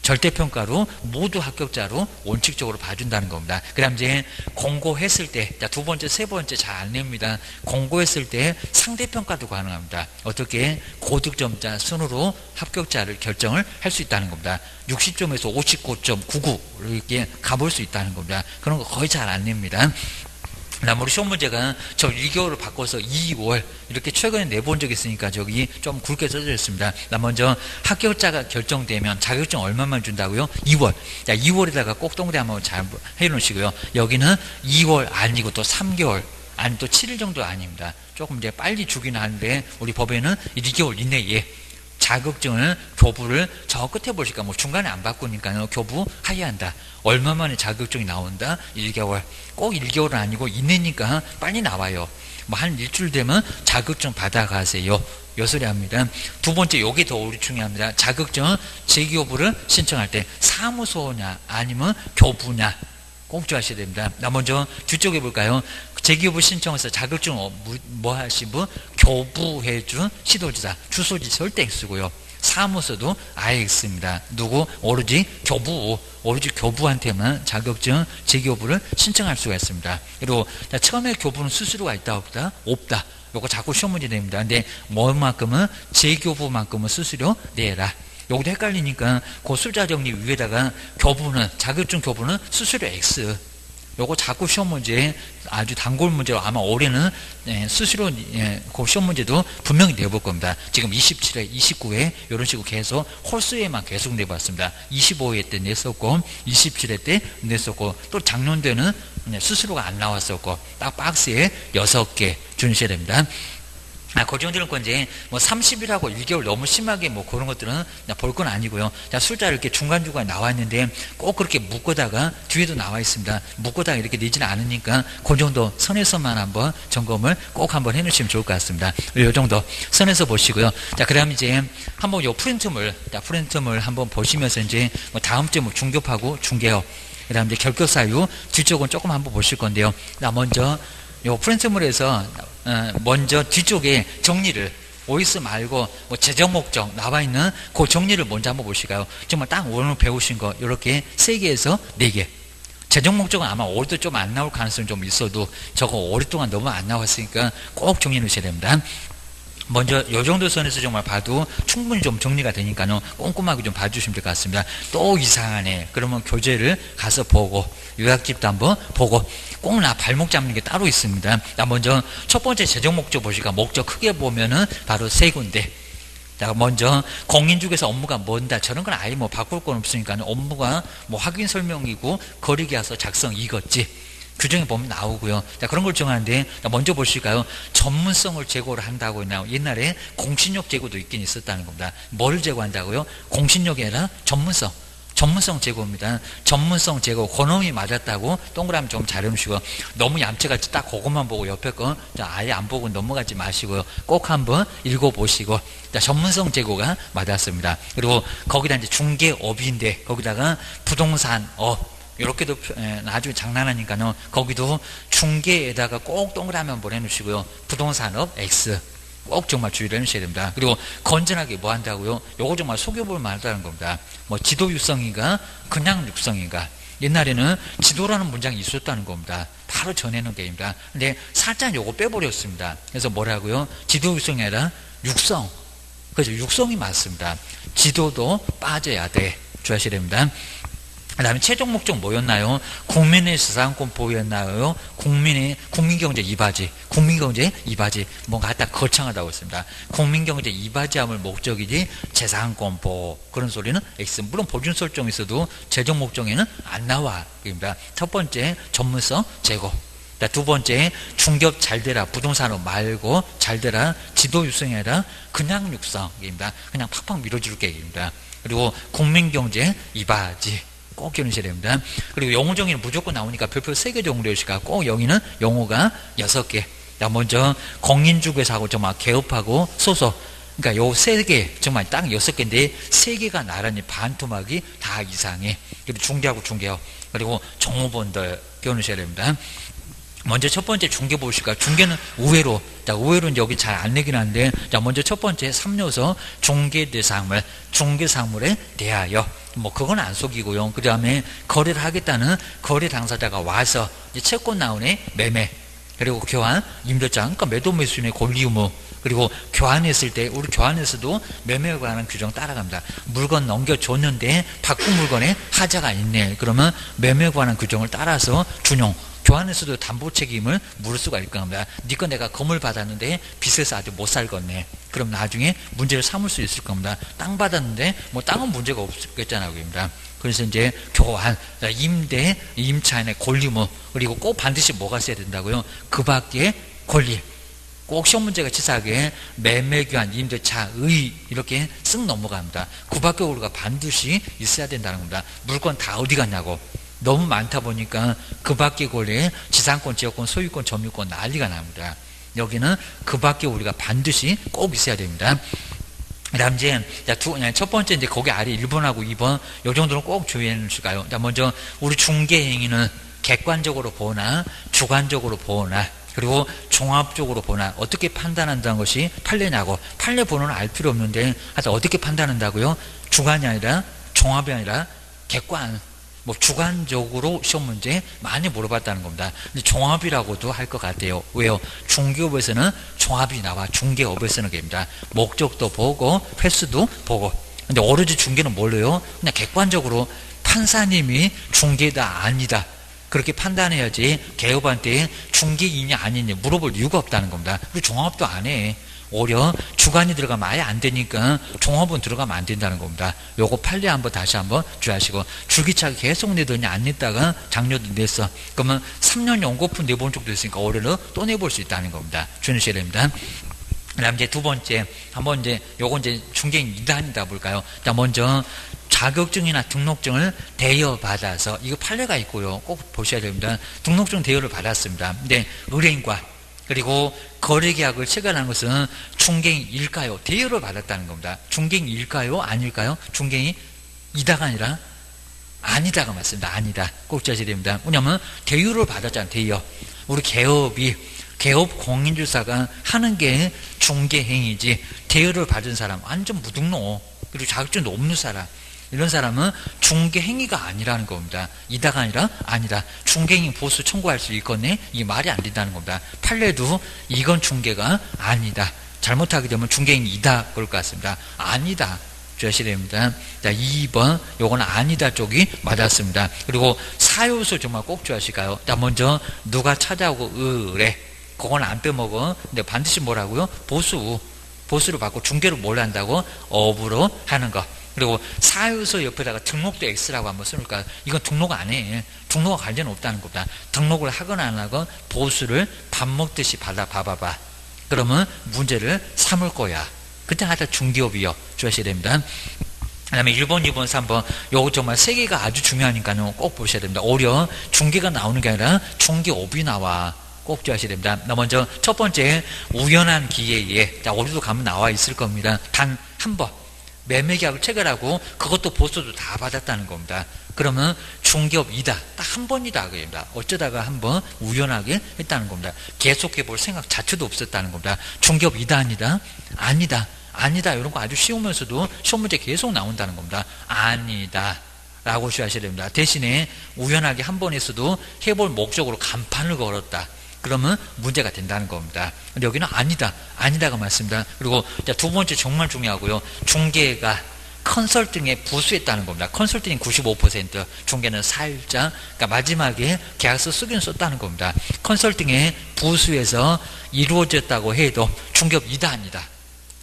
절대평가로 모두 합격자로 원칙적으로 봐준다는 겁니다. 그 다음 이제 공고했을 때, 자, 두 번째, 세 번째 잘 안 냅니다. 공고했을 때 상대평가도 가능합니다. 어떻게? 고득점자 순으로 합격자를 결정을 할 수 있다는 겁니다. 60점에서 59.99 이렇게 가볼 수 있다는 겁니다. 그런 거 거의 잘 안 냅니다. 우리 시험 문제가 저 1개월을 바꿔서 2월 이렇게 최근에 내본 적이 있으니까 저기 좀 굵게 써져 있습니다. 먼저 합격자가 결정되면 자격증 얼마만 준다고요? 2월. 자, 2월에다가 꼭 동그라미 한번 잘 해놓으시고요. 여기는 2월 아니고 또 3개월 아니 또 7일 정도 아닙니다. 조금 이제 빨리 주긴 하는데 우리 법에는 2개월 이내에 자격증을 교부를 저 끝에 보실까 뭐 중간에 안 바꾸니까요. 교부해야 한다. 얼마 만에 자격증이 나온다? 1개월. 꼭 1개월은 아니고 이내니까 빨리 나와요. 뭐 한 일주일 되면 자격증 받아가세요. 요 소리 합니다. 두 번째, 요게 더 우리 중요합니다. 자격증 재교부를 신청할 때 사무소냐 아니면 교부냐 꼭 주하셔야 됩니다. 먼저 뒤쪽에 볼까요? 재교부 신청해서 자격증 뭐 하신 분? 교부해준 시도지사, 주소지 절대 X고요. 사무소도 아예 X입니다. 누구? 오로지 교부한테만 자격증 재교부를 신청할 수가 있습니다. 그리고 처음에 교부는 수수료가 있다 없다? 없다. 요거 자꾸 시험 문제 냅니다. 근데 뭐만큼은 재교부만큼은 수수료 내라. 여기도 헷갈리니까 그 숫자 정리 위에다가 교부는, 자격증 교부는 수수료 X. 요거 자꾸 시험 문제 아주 단골 문제로 아마 올해는 수시로 그 시험 문제도 분명히 내볼 겁니다. 지금 27회, 29회 이런 식으로 계속 홀수에만 계속 내봤습니다. 25회 때 냈었고 27회 때 냈었고 또 작년도에는 수시로가 안 나왔었고 딱 박스에 6개 주셔야 됩니다. 그 정도는 이제 뭐 30일하고 1개월 너무 심하게 뭐 그런 것들은 볼 건 아니고요. 자, 숫자 이렇게 중간중간 나와 있는데 꼭 그렇게 묶어다가 뒤에도 나와 있습니다. 묶어다가 이렇게 내지는 않으니까 그 정도 선에서만 한번 점검을 꼭 한번 해 놓으시면 좋을 것 같습니다. 이 정도 선에서 보시고요. 자, 그다음 이제 한번 요 프린트물 한번 보시면서 이제 뭐 다음 주에 뭐 중급하고 중개업, 그다음 이제 결격 사유 뒤쪽은 조금 한번 보실 건데요. 자, 먼저 요 프린트물에서 먼저 뒤쪽에 정리를 OS 말고 뭐 재정 목적 나와 있는 그 정리를 먼저 한번 보실까요? 정말 딱 오늘 배우신 거 이렇게 3개에서 4개. 재정 목적은 아마 올해도 좀 안 나올 가능성이 좀 있어도 저거 오랫동안 너무 안 나왔으니까 꼭 정리해 놓으셔야 됩니다. 먼저 요 정도 선에서 정말 봐도 충분히 좀 정리가 되니까요. 꼼꼼하게 좀 봐주시면 될 것 같습니다. 또 이상하네. 그러면 교재를 가서 보고 요약집도 한번 보고 꼭 나 발목 잡는 게 따로 있습니다. 자, 먼저 첫 번째 재정 목적 보시까 목적 크게 보면은 바로 3군데. 자, 먼저 공인중개사 업무가 뭔다. 저런 건 아예 뭐 바꿀 건 없으니까 업무가 뭐 확인 설명이고 거리계약서 작성 이것지. 규정에 보면 나오고요. 자, 그런 걸 정하는데 먼저 보실까요? 전문성을 제고를 한다고 했나요? 옛날에 공신력 제고도 있긴 있었다는 겁니다. 뭘 제고한다고요? 공신력이 아니라 전문성 제고입니다. 전문성 제고, 그놈이 맞았다고 동그라미 좀 잘 해놓으시고, 너무 얌체같이 딱 그것만 보고 옆에 거 아예 안 보고 넘어가지 마시고요. 꼭 한번 읽어보시고, 자, 전문성 제고가 맞았습니다. 그리고 거기다 이제 중개업인데 거기다가 부동산업 이렇게도 나중에 장난하니까요. 거기도 중개에다가 꼭 동그라미 한번 해놓으시고요. 부동산업 X 꼭 정말 주의를 해주셔야 됩니다. 그리고 건전하게 뭐 한다고요? 요거 정말 속여볼 만하다는 겁니다. 뭐 지도 육성인가 그냥 육성인가. 옛날에는 지도라는 문장이 있었다는 겁니다. 바로 전해놓은 게입니다. 근데 살짝 요거 빼버렸습니다. 그래서 뭐라고요? 지도 육성이 아니라 육성. 그죠? 육성이 맞습니다. 지도도 빠져야 돼. 주의하셔야 됩니다. 그 다음에 최종 목적 뭐였나요? 국민의 재산권 보호였나요? 국민경제 이바지. 국민경제 이바지. 뭔가 갖다 거창하다고 했습니다. 국민경제 이바지함을 목적이지 재산권 보호. 그런 소리는 X. 물론 보준 설정이 있어도 최종 목적에는 안 나와. 입니다. 첫 번째, 전문성 제고. 두 번째, 중개업 잘 되라. 부동산업 말고 잘 되라. 지도 육성이 아니라 그냥 육성입니다. 그냥 팍팍 밀어줄게. 입니다. 그리고 국민경제 이바지. 꼭 기억하셔야 됩니다. 그리고 영어 정의는 무조건 나오니까 별표 3개 정도 해주시까 꼭 영어는 영어가 6개. 자, 먼저 공인중개사하고 정말 개업하고 소속. 그러니까 요 3개 정말 딱 6개인데 3개가 나란히 반토막이 다 이상해. 그리고 중개하고 중개업. 그리고 종업원들 기억하셔야 됩니다. 먼저 첫 번째 중개 보실까요? 중개는 의외로, 자, 의외로는 여기 잘 안 내긴 한데, 자, 먼저 첫 번째 3요소 중개대상물, 중개상물에 대하여, 뭐, 그건 안 속이고요. 그 다음에 거래를 하겠다는 거래 당사자가 와서, 이제 채권 나오네, 매매, 그리고 교환, 임대차, 그러니까 매도 매수인의 권리 의무, 그리고 교환했을 때, 우리 교환에서도 매매에 관한 규정 따라갑니다. 물건 넘겨줬는데, 바꾼 물건에 하자가 있네. 그러면 매매에 관한 규정을 따라서 준용, 교환에서도 담보 책임을 물을 수가 있을 겁니다. 니꺼 내가 건물 받았는데 빚에서 아주 못 살겠네. 그럼 나중에 문제를 삼을 수 있을 겁니다. 땅 받았는데 뭐 땅은 문제가 없겠잖아요. 그럽니다. 그래서 이제 교환, 임대, 임차인의 권리무, 그리고 꼭 반드시 뭐가 있어야 된다고요? 그 밖에 권리. 꼭 시험 문제가 치사하게 매매, 교환, 임대차, 의 이렇게 쓱 넘어갑니다. 그 밖에 우리가 반드시 있어야 된다는 겁니다. 물건 다 어디 갔냐고. 너무 많다 보니까 그 밖의 권리에 지상권, 지역권, 소유권, 점유권 난리가 납니다. 여기는 그 밖에 우리가 반드시 꼭 있어야 됩니다. 그 다음 이제 첫 번째 이제 거기 아래 1번하고 2번 요 정도는 꼭 주의해 주실까요? 먼저 우리 중개행위는 객관적으로 보나 주관적으로 보나 그리고 종합적으로 보나 어떻게 판단한다는 것이 판례냐고. 판례 번호는 알 필요 없는데 하여튼 어떻게 판단한다고요? 주관이 아니라 종합이 아니라 객관. 뭐 주관적으로 시험 문제 많이 물어봤다는 겁니다. 근데 종합이라고도 할 것 같아요. 왜요? 중개업에서는 종합이 나와. 중개업에서는 그입니다. 목적도 보고 횟수도 보고. 근데 오로지 중개는 뭘로요? 그냥 객관적으로 판사님이 중개다 아니다. 그렇게 판단해야지 개업한테 중개인이 아니냐 물어볼 이유가 없다는 겁니다. 그리고 종합도 안 해. 오히려 주관이 들어가면 아예 안 되니까 종합은 들어가면 안 된다는 겁니다. 요거 판례 한번 다시 한번 주의하시고, 줄기차게 계속 내더니 안 냈다가 작년도 냈어. 그러면 3년 연거푸 내본 적도 있으니까 올해는 또 내볼 수 있다는 겁니다. 주의하셔야 됩니다. 그다음 이제 두 번째, 한번 이제 요건 이제 중개인 2단이다 볼까요? 자, 먼저 자격증이나 등록증을 대여받아서, 이거 판례가 있고요. 꼭 보셔야 됩니다. 등록증 대여를 받았습니다. 근데 의뢰인과 그리고 거래계약을 체결하는 것은 중개인일까요? 대여를 받았다는 겁니다. 중개인일까요? 아닐까요? 중개인이다가 아니라 아니다가 맞습니다. 아니다. 꼭 지하셔야 됩니다. 왜냐하면 대여를 받았잖아요. 대여. 우리 개업 공인중개사가 하는 게 중개행위지, 대여를 받은 사람 완전 무등록, 그리고 자격증도 없는 사람, 이런 사람은 중개행위가 아니라는 겁니다. 이다가 아니라 아니다. 중개행위 보수 청구할 수 있겠네? 이게 말이 안 된다는 겁니다. 판례도 이건 중개가 아니다. 잘못하게 되면 중개행위이다 그럴 것 같습니다. 아니다. 주셔야 됩니다. 자, 2번 요거는 아니다 쪽이 맞았습니다. 그리고 사유수 정말 꼭 주하실까요? 자, 먼저 누가 찾아오고 의뢰, 그건 안 빼먹어. 근데 반드시 뭐라고요? 보수를 받고 중개를 뭘 한다고? 업으로 하는 거. 그리고 사유서 옆에다가 등록도 X라고 한번 써놓을까요? 이건 등록 안 해. 등록과 관련 없다는 겁니다. 등록을 하거나 안 하건 보수를 밥 먹듯이 봐봐. 그러면 문제를 삼을 거야. 그때 하여튼 중개업이요. 주셔야 됩니다. 그 다음에 1번, 2번, 3번 요거 정말 세 개가 아주 중요하니까요. 꼭 보셔야 됩니다. 오히려 중개가 나오는 게 아니라 중개업이 나와. 꼭 주셔야 됩니다. 먼저 첫 번째, 우연한 기회에, 자, 어디도 가면 나와 있을 겁니다. 단 한 번 매매계약을 체결하고 그것도 보수도 다 받았다는 겁니다. 그러면 중개업이다. 딱 한 번이다. 그럽니다. 어쩌다가 한 번 우연하게 했다는 겁니다. 계속해 볼 생각 자체도 없었다는 겁니다. 중개업이다 아니다? 아니다. 이런 거 아주 쉬우면서도 시험 문제 계속 나온다는 겁니다. 아니다. 라고 주셔야 됩니다. 대신에 우연하게 한 번 했어도 해볼 목적으로 간판을 걸었다. 그러면 문제가 된다는 겁니다. 근데 여기는 아니다가 맞습니다. 그리고 두 번째 정말 중요하고요. 중개가 컨설팅에 부수했다는 겁니다. 컨설팅이 95%, 중개는 4일자, 그러니까 마지막에 계약서 쓰긴 썼다는 겁니다. 컨설팅에 부수해서 이루어졌다고 해도 중개업이다 아니다.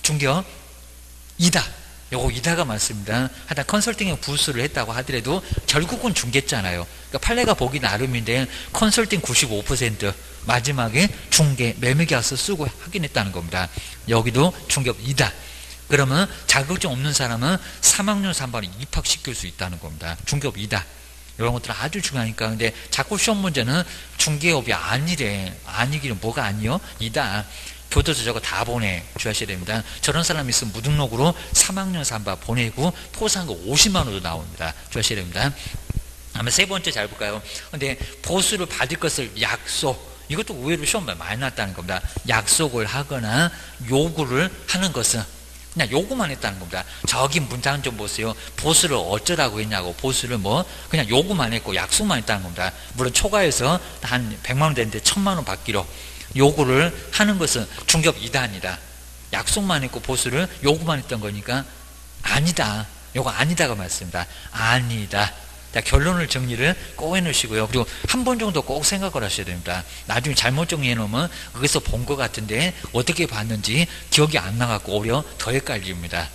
중개업이다. 요거 이다가 맞습니다. 하여튼 컨설팅에 부수를 했다고 하더라도 결국은 중개잖아요. 그러니까 판례가 보기 나름인데 컨설팅 95%, 마지막에 중개 매매계약서 쓰고 확인했다는 겁니다. 여기도 중개업이다. 그러면 자격증 없는 사람은 3학년 3반에 입학시킬 수 있다는 겁니다. 중개업이다. 이런 것들은 아주 중요하니까. 근데 자꾸 시험 문제는 중개업이 아니래. 아니기는 뭐가 아니요? 이다. 교도소 저거 다 보내 주셔야 됩니다. 저런 사람이 있으면 무등록으로 3학년 3반 보내고 포상금 50만 원도 나옵니다. 주셔야 됩니다. 다음에 세 번째 잘 볼까요? 근데 보수를 받을 것을 약속, 이것도 의외로 시험에 많이 났다는 겁니다. 약속을 하거나 요구를 하는 것은 그냥 요구만 했다는 겁니다. 저기 문장 좀 보세요. 보수를 어쩌라고 했냐고. 보수를 그냥 요구만 했고 약속만 했다는 겁니다. 물론 초과해서 한 100만 원 되는데 1000만 원 받기로 요구를 하는 것은 중개업이다 아니다. 약속만 했고 보수를 요구만 했던 거니까 아니다. 요거 아니다가 맞습니다. 아니다. 자, 결론을 정리를 꼭 해놓으시고요. 그리고 한 번 정도 꼭 생각을 하셔야 됩니다. 나중에 잘못 정리해 놓으면 거기서 본 것 같은데 어떻게 봤는지 기억이 안 나갖고 오히려 더 헷갈립니다.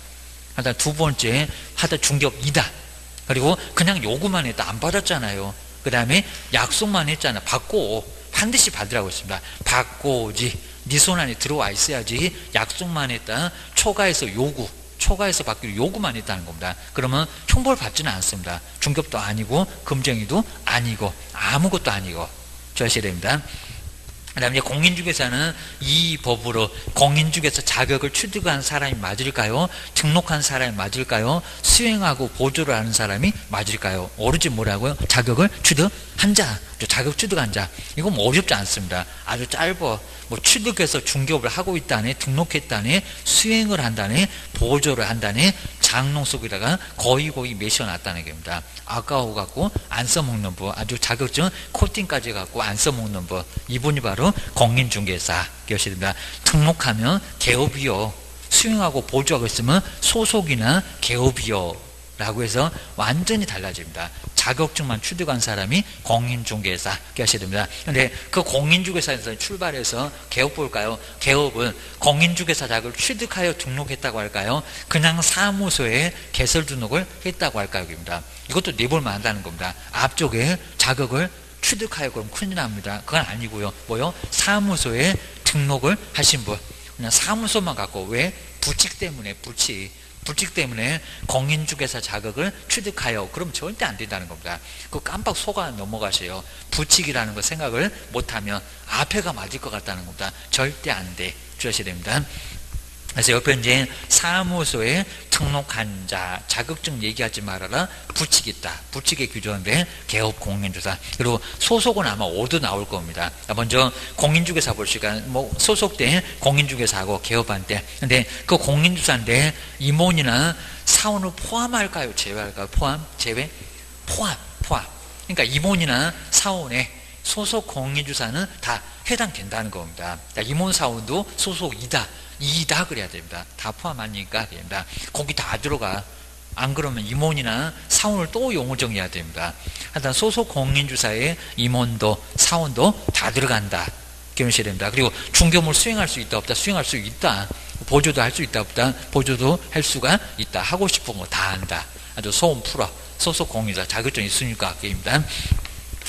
하여튼 두 번째, 하여튼 중개업이다. 그리고 그냥 요구만 했다. 안 받았잖아요. 그 다음에 약속만 했잖아. 받고 반드시 받으라고 했습니다. 받고 오지. 네 손 안에 들어와 있어야지. 약속만 했다. 초과해서 받기로 요구만 했다는 겁니다. 그러면 형벌 받지는 않습니다. 중개업도 아니고 금쟁이도 아니고 아무것도 아니고 주셔야 됩니다. 그 다음에 공인중개사는 이 법으로 공인중개사 자격을 취득한 사람이 맞을까요? 등록한 사람이 맞을까요? 수행하고 보조를 하는 사람이 맞을까요? 오로지 뭐라고요? 자격을 취득한 자, 자격 취득한 자. 이건 어렵지 않습니다. 아주 짧아. 취득해서 중개업을 하고 있다네, 등록했다네, 수행을 한다네, 보조를 한다네, 장롱 속에다가 거의 매셔놨다는 겁니다. 아까워갖고 안 써먹는 법, 아주 자격증 코팅까지 갖고 안 써먹는 법, 이분이 바로 공인중개사 것입니다. 등록하면 개업이요, 수행하고 보조하고 있으면 소속이나 개업이요. 라고 해서 완전히 달라집니다. 자격증만 취득한 사람이 공인중개사 이렇게 하셔야 됩니다. 근데 그 공인중개사에서 출발해서 개업 볼까요? 개업은 공인중개사 자격을 취득하여 등록했다고 할까요? 그냥 사무소에 개설 등록을 했다고 할까요? 입니다. 이것도 내볼만 한다는 겁니다. 앞쪽에 자격을 취득하여 그럼 큰일 납니다. 그건 아니고요. 뭐요? 사무소에 등록을 하신 분. 그냥 사무소만 갖고 왜? 부칙 때문에 부칙 때문에 공인중개사 자격을 취득하여 그럼 절대 안 된다는 겁니다. 그거 깜빡 속아 넘어가세요. 부칙이라는 거 생각을 못하면 앞에가 맞을 것 같다는 겁니다. 절대 안 돼. 주셔야 됩니다. 그래서 옆에 이제 사무소에 등록한 자 자격증 얘기하지 말아라. 부칙 있다. 부칙에 규정된 개업 공인중개사. 그리고 소속은 아마 5도 나올 겁니다. 먼저 공인중개사 볼 시간 뭐 소속된 공인중개사하고 개업한 때. 근데 그 공인중개사인데 임원이나 사원을 포함할까요? 제외할까요? 제외? 포함. 그러니까 임원이나 사원에 소속 공인중개사는 다 해당된다는 겁니다. 임원 사원도 소속이다. 이다 그래야 됩니다. 다 포함하니까 됩니다. 거기 다 들어가. 안 그러면 임원이나 사원을 또 용어 정해야 됩니다. 하여튼 소속 공인중개사의 임원도 사원도 다 들어간다. 기억하셔야 됩니다. 그리고 중개업을 수행할 수 있다 없다. 수행할 수 있다. 보조도 할 수 있다 없다. 보조도 할 수가 있다. 하고 싶은 거 다 한다. 아주 소원 풀어. 소속 공인중개사 자격증이 있으니까 그입니다.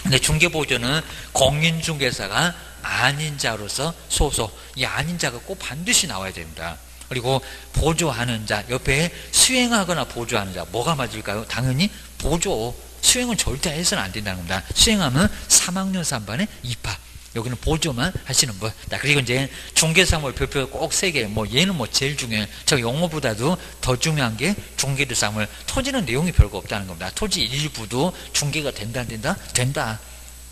근데 중개보조는 공인중개사가 아닌 자로서 소속, 이 아닌 자가 꼭 반드시 나와야 됩니다. 그리고 보조하는 자, 옆에 수행하거나 보조하는 자, 뭐가 맞을까요? 당연히 보조, 수행은 절대 해서는 안 된다는 겁니다. 수행하면 3학년 3반에 입학. 여기는 보조만 하시는 분. 그리고 이제 중개사물 별표 꼭 3개. 뭐 얘는 뭐 제일 중요해. 저 용어보다도 더 중요한 게 중개대사물. 토지는 내용이 별거 없다는 겁니다. 토지 일부도 중개가 된다.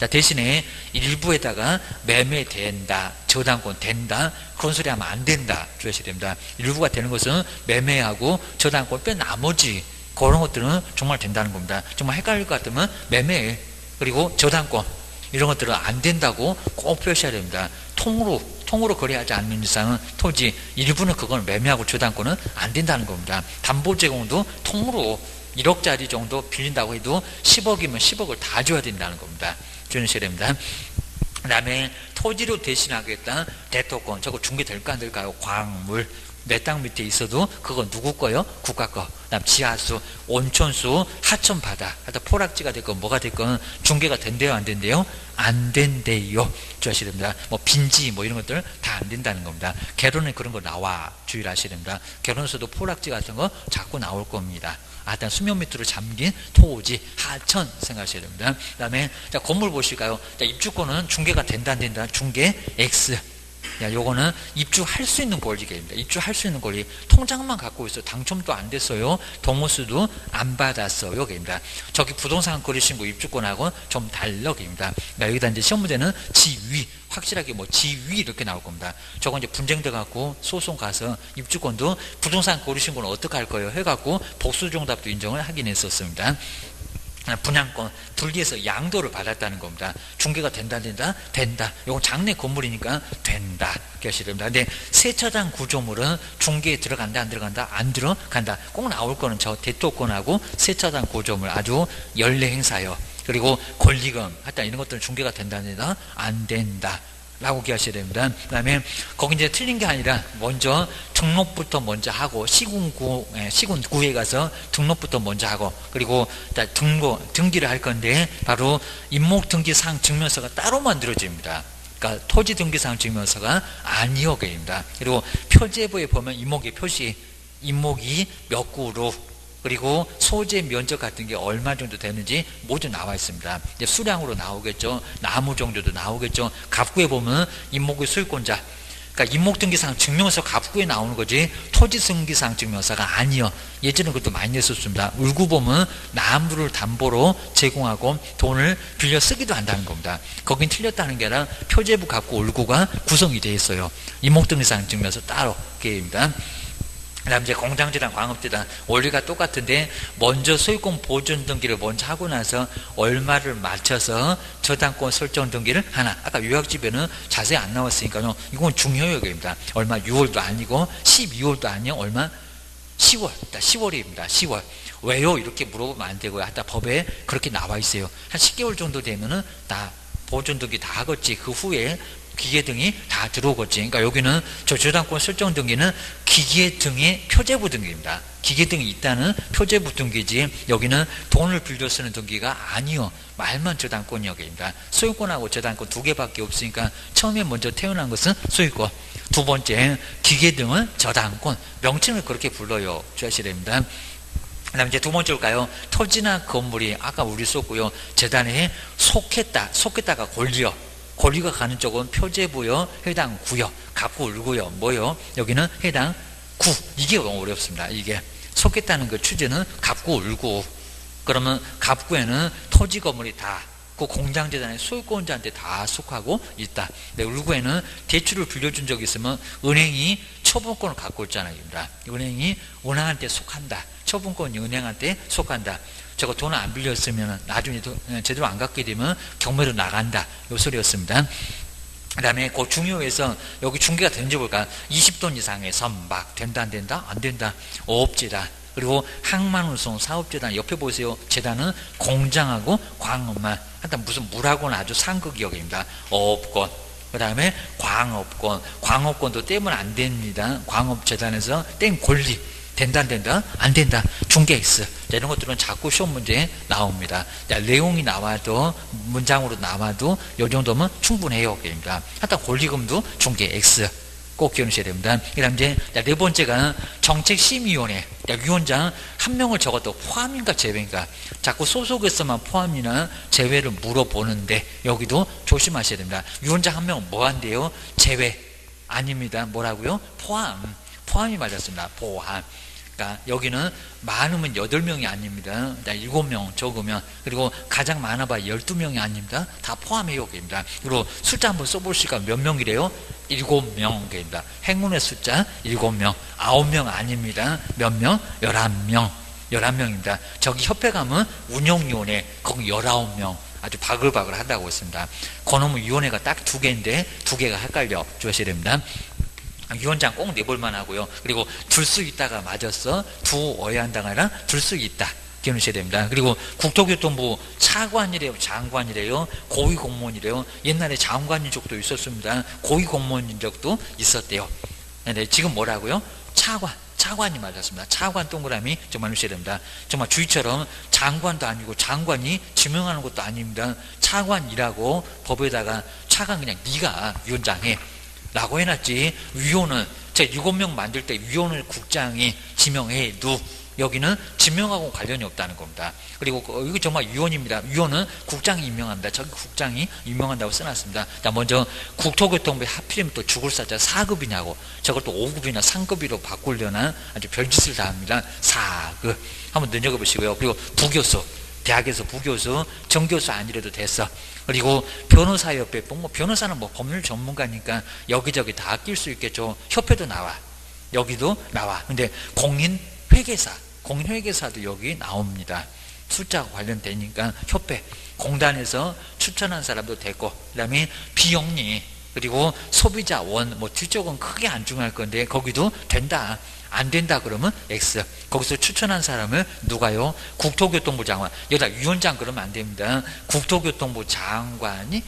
대신에 일부에다가 매매된다, 저당권 된다, 그런 소리 하면 안 된다. 주셔야 됩니다. 일부가 되는 것은 매매하고 저당권 뺀 나머지 그런 것들은 정말 된다는 겁니다. 정말 헷갈릴 것 같으면 매매 그리고 저당권 이런 것들은 안 된다고 꼭 표시해야 됩니다. 통으로 거래하지 않는 이상은 토지 일부는 그걸 매매하고 저당권은 안 된다는 겁니다. 담보 제공도 통으로 1억짜리 정도 빌린다고 해도 10억이면 10억을 다 줘야 된다는 겁니다. 주셔야 됩니다. 그 다음에 토지로 대신하겠다. 대토권. 저거 중개될까 안 될까요? 광물. 내 땅 밑에 있어도 그건 누구 거요? 국가 거. 그 다음 지하수, 온천수, 하천 바다. 하여튼 포락지가 됐건 뭐가 됐건 중개가 된대요? 안 된대요? 안 된대요. 주셔야 됩니다. 뭐 빈지 뭐 이런 것들 다 안 된다는 겁니다. 결혼에 그런 거 나와. 주의를 하셔야 됩니다. 결혼에서도 포락지 같은 거 자꾸 나올 겁니다. 일단 수면 밑으로 잠긴 토지, 하천 생각하셔야 됩니다. 그 다음에 자, 건물 보실까요? 자, 입주권은 중개가 된다 안 된다? 중개 X. 요거는 입주할 수 있는 권리입니다. 입주할 수 있는 권리. 통장만 갖고 있어. 당첨도 안 됐어요. 동호수도 안 받았어요. 여기입니다. 저기 부동산 거래신고 입주권하고 좀 달라입니다. 그러니까 여기다 이제 시험 문제는 지위. 확실하게 뭐 지위 이렇게 나올 겁니다. 저건 이제 분쟁돼 갖고 소송 가서 입주권도 부동산 거래신고는 어떻게 할 거예요? 해갖고 복수정답도 인정을 하긴 했었습니다. 분양권 분리해서 양도를 받았다는 겁니다. 중개가 된다. 이건 장내 건물이니까 된다. 하셔야 됩니다. 근데 세차장 구조물은 중개에 들어간다 안 들어간다? 안 들어간다. 꼭 나올 거는 저 대토권하고 세차장 구조물 아주 연례 행사요. 그리고 권리금 하여튼 이런 것들은 중개가 된다 안 된다. 라고 기하셔야 됩니다. 그 다음에 거기 이제 틀린 게 아니라 먼저 등록부터 먼저 하고 시군구에 가서 등록부터 먼저 하고 그리고 등기를 할 건데 바로 임목등기상 증명서가 따로 만들어집니다. 그러니까 토지등기상 증명서가 아니어게입니다. 그리고 표제부에 보면 임목의 표시 임목이 몇 구로 그리고 소재 면적 같은 게 얼마 정도 되는지 모두 나와 있습니다. 이제 수량으로 나오겠죠. 나무 정도도 나오겠죠. 갑구에 보면 임목의 소유권자. 그러니까 임목등기상 증명서 갑구에 나오는 거지 토지등기상 증명서가 아니요. 예전에 그것도 많이 했었습니다. 울고 보면 나무를 담보로 제공하고 돈을 빌려 쓰기도 한다는 겁니다. 거긴 틀렸다는 게 아니라 표제부 갑구 울고가 구성이 되어 있어요. 임목등기상 증명서 따로 게입니다. 그 다음 이제 공장재단, 광업재단 원리가 똑같은데 먼저 소유권 보존 등기를 먼저 하고 나서 얼마를 맞춰서 저당권 설정 등기를 하나. 아까 요약집에는 자세히 안 나왔으니까요. 이건 중요역입니다. 얼마 6월도 아니고 12월도 아니요. 얼마 10월, 10월입니다. 10월. 왜요? 이렇게 물어보면 안 되고요. 하여튼 법에 그렇게 나와 있어요. 한 10개월 정도 되면은 다 보존 등기 다 하겠지. 그 후에 기계 등이 다 들어오겠지. 그러니까 여기는 저 저당권 설정 등기는 기계 등의 표제부 등기입니다. 기계 등이 있다는 표제부 등기지 여기는 돈을 빌려 쓰는 등기가 아니요. 말만 저당권이 여기입니다. 소유권하고 저당권 두 개밖에 없으니까 처음에 먼저 태어난 것은 소유권. 두 번째 기계 등은 저당권. 명칭을 그렇게 불러요. 주의하셔야 됩니다. 그 다음에 이제 두 번째로 가요. 토지나 건물이 아까 우리 썼고요. 재단에 속했다가 권리가 가는 쪽은 표제부요. 해당 구요. 갑구 울구요. 뭐요? 여기는 해당 구. 이게 너무 어렵습니다. 이게 속했다는 그 취지는 갑구 울구. 그러면 갑구에는 토지 건물이 다 그 공장재단의 소유권자한테 다 속하고 있다. 네, 울구에는 대출을 빌려준 적이 있으면 은행이 처분권을 갖고 있잖아요. 은행이 은행한테 속한다. 처분권이 은행한테 속한다. 저거 돈을 안 빌렸으면 나중에 제대로 안 갚게 되면 경매로 나간다. 요 소리였습니다. 그 다음에 그 중요해서 여기 중개가 되는지 볼까? 20돈 이상의 선박 된다 안 된다? 안 된다. 어업재단 그리고 항만운송 사업재단 옆에 보세요. 재단은 공장하고 광업만 하여튼 무슨 물하고는 아주 상극역입니다. 어업권 그 다음에 광업권도 떼면 안 됩니다. 광업재단에서 뗀 권리 된다 안 된다? 안 된다. 중개 X 이런 것들은 자꾸 시험 문제에 나옵니다. 내용이 나와도 문장으로 나와도 이 정도면 충분해요. 하여튼 권리금도 중개 X 꼭 기억하셔야 됩니다. 그 다음 이제 네 번째가 정책심의위원회 위원장 한 명을 적어도 포함인가 제외인가 자꾸 소속에서만 포함이나 제외를 물어보는데 여기도 조심하셔야 됩니다. 위원장 한 명은 뭐 한대요? 제외 아닙니다. 뭐라고요? 포함이 맞았습니다. 포함. 그러니까 여기는 많으면 8명이 아닙니다. 7명 적으면 그리고 가장 많아봐야 12명이 아닙니다. 다 포함해요. 그리고 숫자 한번 써보실까 몇 명이래요? 7명입니다. 행운의 숫자 7명 9명 아닙니다. 몇 명? 11명 11명입니다. 저기 협회 가면 운영위원회 거기 19명 아주 바글바글 한다고 했습니다. 그놈의 위원회가 딱 2개인데 2개가 헷갈려 주셔야 됩니다. 위원장 꼭 내볼만 하고요. 그리고 둘 수 있다가 맞았어. 두어야 한다가 아니라 둘 수 있다. 기억하셔야 됩니다. 그리고 국토교통부 차관이래요. 장관이래요. 고위공무원이래요. 옛날에 장관인 적도 있었습니다. 고위공무원인 적도 있었대요. 네, 지금 뭐라고요? 차관이 맞았습니다. 차관 동그라미 정말 넣으셔야 됩니다. 정말 주의처럼 장관도 아니고 장관이 지명하는 것도 아닙니다. 차관이라고 법에다가 차관 그냥 네가 위원장해 라고 해놨지. 위원은 제가 7명 만들 때 위원을 국장이 지명해도 여기는 지명하고 관련이 없다는 겁니다. 그리고 이거 정말 위원입니다. 위원은 국장이 임명합니다. 저기 국장이 임명한다고 써놨습니다. 먼저 국토교통부에 하필이면 또 죽을 사자 4급이냐고 저걸 또 5급이나 3급으로 바꾸려나 아주 별짓을 다 합니다. 4급 한번 눈여겨보시고요. 그리고 부교수 대학에서 부교수, 정교수 아니래도 됐어. 그리고 변호사협회, 변호사는 법률 전문가니까 여기저기 다 낄 수 있겠죠. 협회도 나와. 여기도 나와. 근데 공인회계사도 여기 나옵니다. 숫자와 관련되니까 협회, 공단에서 추천한 사람도 됐고, 그 다음에 비영리, 그리고 소비자원, 뒤쪽은 크게 안 중요할 건데, 거기도 된다. 안 된다 그러면 X. 거기서 추천한 사람을 누가요? 국토교통부 장관. 여기다 위원장 그러면 안 됩니다. 국토교통부 장관이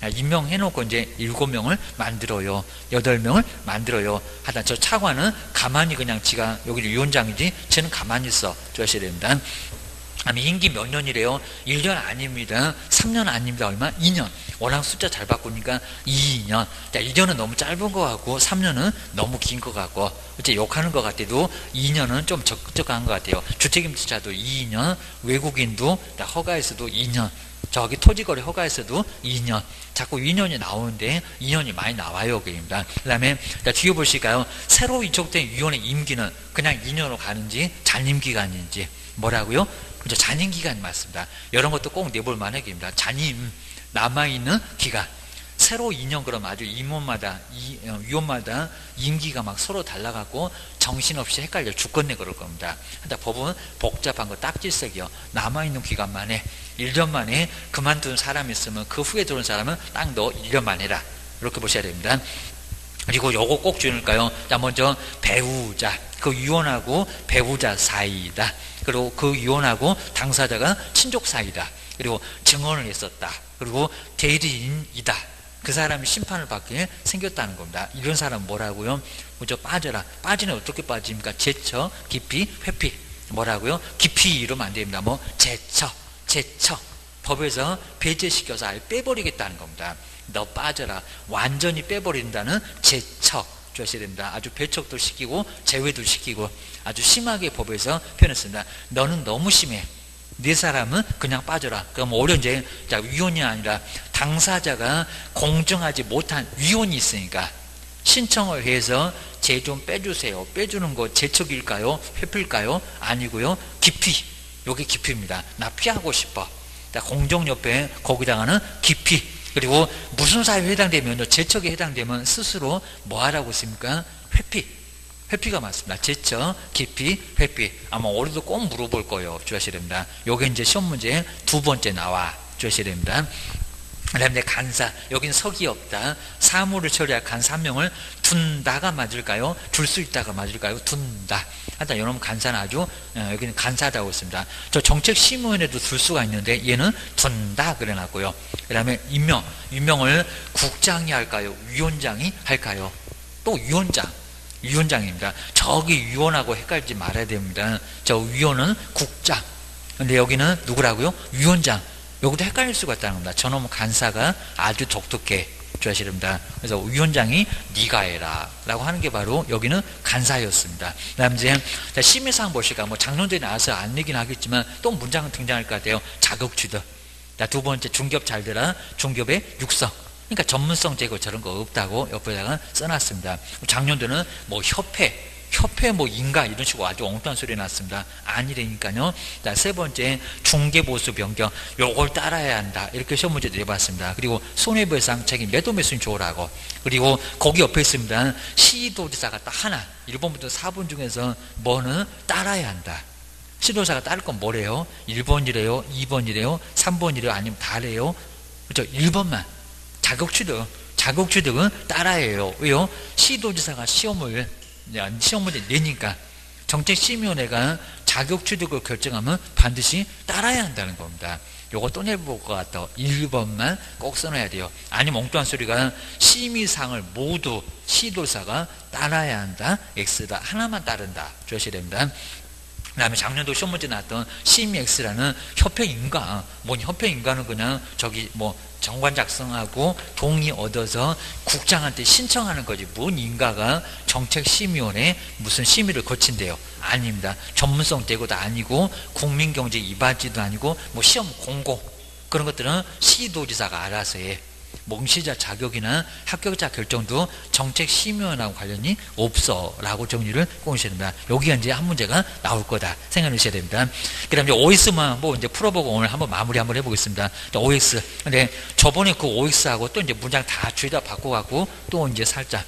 임명해놓고 이제 7명을 만들어요. 8명을 만들어요. 하다 저 차관은 가만히 그냥 지가 여기 위원장이지 쟤는 가만히 있어. 주셔야 됩니다. 임기 몇 년이래요? 1년 아닙니다. 3년 아닙니다. 얼마? 2년. 워낙 숫자 잘 바꾸니까 2년. 2년은 너무 짧은 것 같고 3년은 너무 긴 것 같고 어째 욕하는 것 같아도 2년은 좀 적극적한 것 같아요. 주택임대차도 2년, 외국인도 허가에서도 2년, 저기 토지거래 허가에서도 2년. 자꾸 2년이 나오는데 2년이 많이 나와요. 그 다음에 뒤에 보실까요? 새로 위촉된 위원회 임기는 그냥 2년으로 가는지 잔임기간인지 뭐라고요? 잔임기간이 맞습니다. 이런 것도 꼭 내볼 만한 얘기입니다. 잔임 남아있는 기간. 새로 2년 그러면 아주 위원마다 임기가 막 서로 달라갖고 정신없이 헷갈려 죽겠네 그럴 겁니다. 근데 법은 복잡한 거 딱질색이요. 남아있는 기간 만에 1년 만에 그만둔 사람이 있으면 그 후에 들어온 사람은 딱 너 1년만 해라. 이렇게 보셔야 됩니다. 그리고 요거 꼭 주의할까요? 자, 먼저 배우자. 그 위원하고 배우자 사이이다. 그리고 그 위원하고 당사자가 친족 사이다. 그리고 증언을 했었다. 그리고 대리인이다. 그 사람이 심판을 받게 생겼다는 겁니다. 이런 사람 뭐라고요? 먼저 빠져라. 빠지는 어떻게 빠집니까? 제처, 깊이, 회피. 뭐라고요? 깊이 이러면 안 됩니다. 뭐 제처. 법에서 배제시켜서 아예 빼버리겠다는 겁니다. 너 빠져라. 완전히 빼버린다는 제처. 주셔야 됩니다. 아주 배척도 시키고 제외도 시키고 아주 심하게 법에서 표현했습니다. 너는 너무 심해. 네 사람은 그냥 빠져라. 그럼 오히려 이제 위원이 아니라 당사자가 공정하지 못한 위원이 있으니까 신청을 해서 쟤 좀 빼주세요. 빼주는 거 제척일까요? 회피일까요? 아니고요. 깊이. 요게 깊이입니다. 나 피하고 싶어. 공정협회 거기다가는 깊이. 그리고 무슨 사유에 해당되면 제척에 해당되면 스스로 뭐 하라고 했습니까? 회피. 회피가 맞습니다. 제처, 깊이, 회피. 아마 올해도 꼭 물어볼 거예요. 주셔야 됩니다. 요게 이제 시험 문제 두 번째 나와 주셔야 됩니다. 그 다음에 간사. 여긴 석이 없다. 사무를 처리할 간사 한 명을 둔다가 맞을까요? 둘 수 있다가 맞을까요? 둔다. 하여튼 여러분 간사는 아주 여기는 간사다고 했습니다. 저 정책심의원에도 둘 수가 있는데 얘는 둔다 그래놨고요. 그 다음에 임명을 국장이 할까요? 위원장이 할까요? 또 위원장입니다. 저기 위원하고 헷갈리지 말아야 됩니다. 저 위원은 국장. 근데 여기는 누구라고요? 위원장. 여기도 헷갈릴 수가 있다는 겁니다. 저놈 간사가 아주 독특해. 주셔야 됩니다. 그래서 위원장이 네가 해라 라고 하는 게 바로 여기는 간사였습니다. 그 다음 이제 심의사항 보실까? 뭐 작년도에 나와서 안 얘기는 하겠지만 또 문장은 등장할 것 같아요. 자격취득. 두 번째 중개업 잘 되라. 중개업의 육성. 그러니까 전문성 제거 저런 거 없다고 옆에다가 써놨습니다. 작년도는 뭐 협회 뭐 인가 이런 식으로 아주 엉뚱한 소리 났습니다. 아니라니까요. 세 번째 중개보수 변경 요걸 따라야 한다. 이렇게 시험 문제 내봤습니다. 그리고 손해배상 책임 매도매수인 줘라고. 그리고 거기 옆에 있습니다. 시도지사가 딱 하나 1번부터 4번 중에서 뭐는 따라야 한다. 시도지사가 따를 건 뭐래요? 1번이래요? 2번이래요? 3번이래요? 아니면 다래요? 그렇죠? 1번만 자격취득은 따라해요. 왜요? 시도지사가 시험 문제 내니까 정책심의위원회가 자격취득을 결정하면 반드시 따라야 한다는 겁니다. 요거 또 내볼 것 같다. 1번만 꼭 써놔야 돼요. 아니면 엉뚱한 소리가 심의사항을 모두 시도사가 따라야 한다. X다. 하나만 따른다. 주셔야 됩니다. 그 다음에 작년도 시험 문제 나왔던 심의X라는 협회인가. 뭔 협회인가는 그냥 저기 뭐 정관 작성하고 동의 얻어서 국장한테 신청하는 거지. 뭔 인가가 정책심의원에 무슨 심의를 거친대요. 아닙니다. 전문성 대고도 아니고 국민경제 이바지도 아니고 뭐 시험 공고 그런 것들은 시도지사가 알아서 해. 몽시자 자격이나 합격자 결정도 정책심의원하고 관련이 없어 라고 정리를 꼭 하셔야 됩니다. 여기가 이제 한 문제가 나올 거다 생각해 주셔야 됩니다. 그 다음에 OX만 한번 이제 풀어보고 오늘 한번 마무리 한번 해보겠습니다. OX. 근데 저번에 그 OX하고 또 이제 문장 다 죄다 바꿔갖고 또 이제 살짝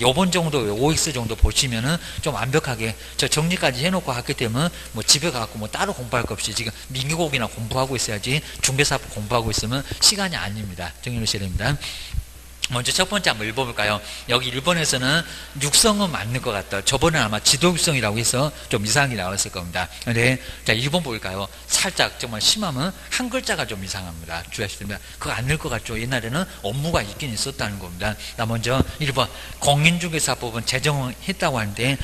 요번 정도 OX 정도 보시면은 좀 완벽하게 저 정리까지 해놓고 갔기 때문에 뭐 집에 가갖고 뭐 따로 공부할 것 없이 지금 민기곡이나 공부하고 있어야지 중개사법 공부하고 있으면 시간이 아닙니다. 정리해 주셔야 됩니다. 먼저 첫 번째 한번 읽어볼까요? 여기 1번에서는 육성은 맞는 것 같다. 저번에 아마 지도육성이라고 해서 좀 이상하게 나왔을 겁니다. 근데 자 1번 볼까요? 살짝 정말 심하면 한 글자가 좀 이상합니다. 주의하시면 그거 안 늘 것 같죠? 옛날에는 업무가 있긴 있었다는 겁니다. 자 먼저 1번 공인중개사법은 제정했다고 하는데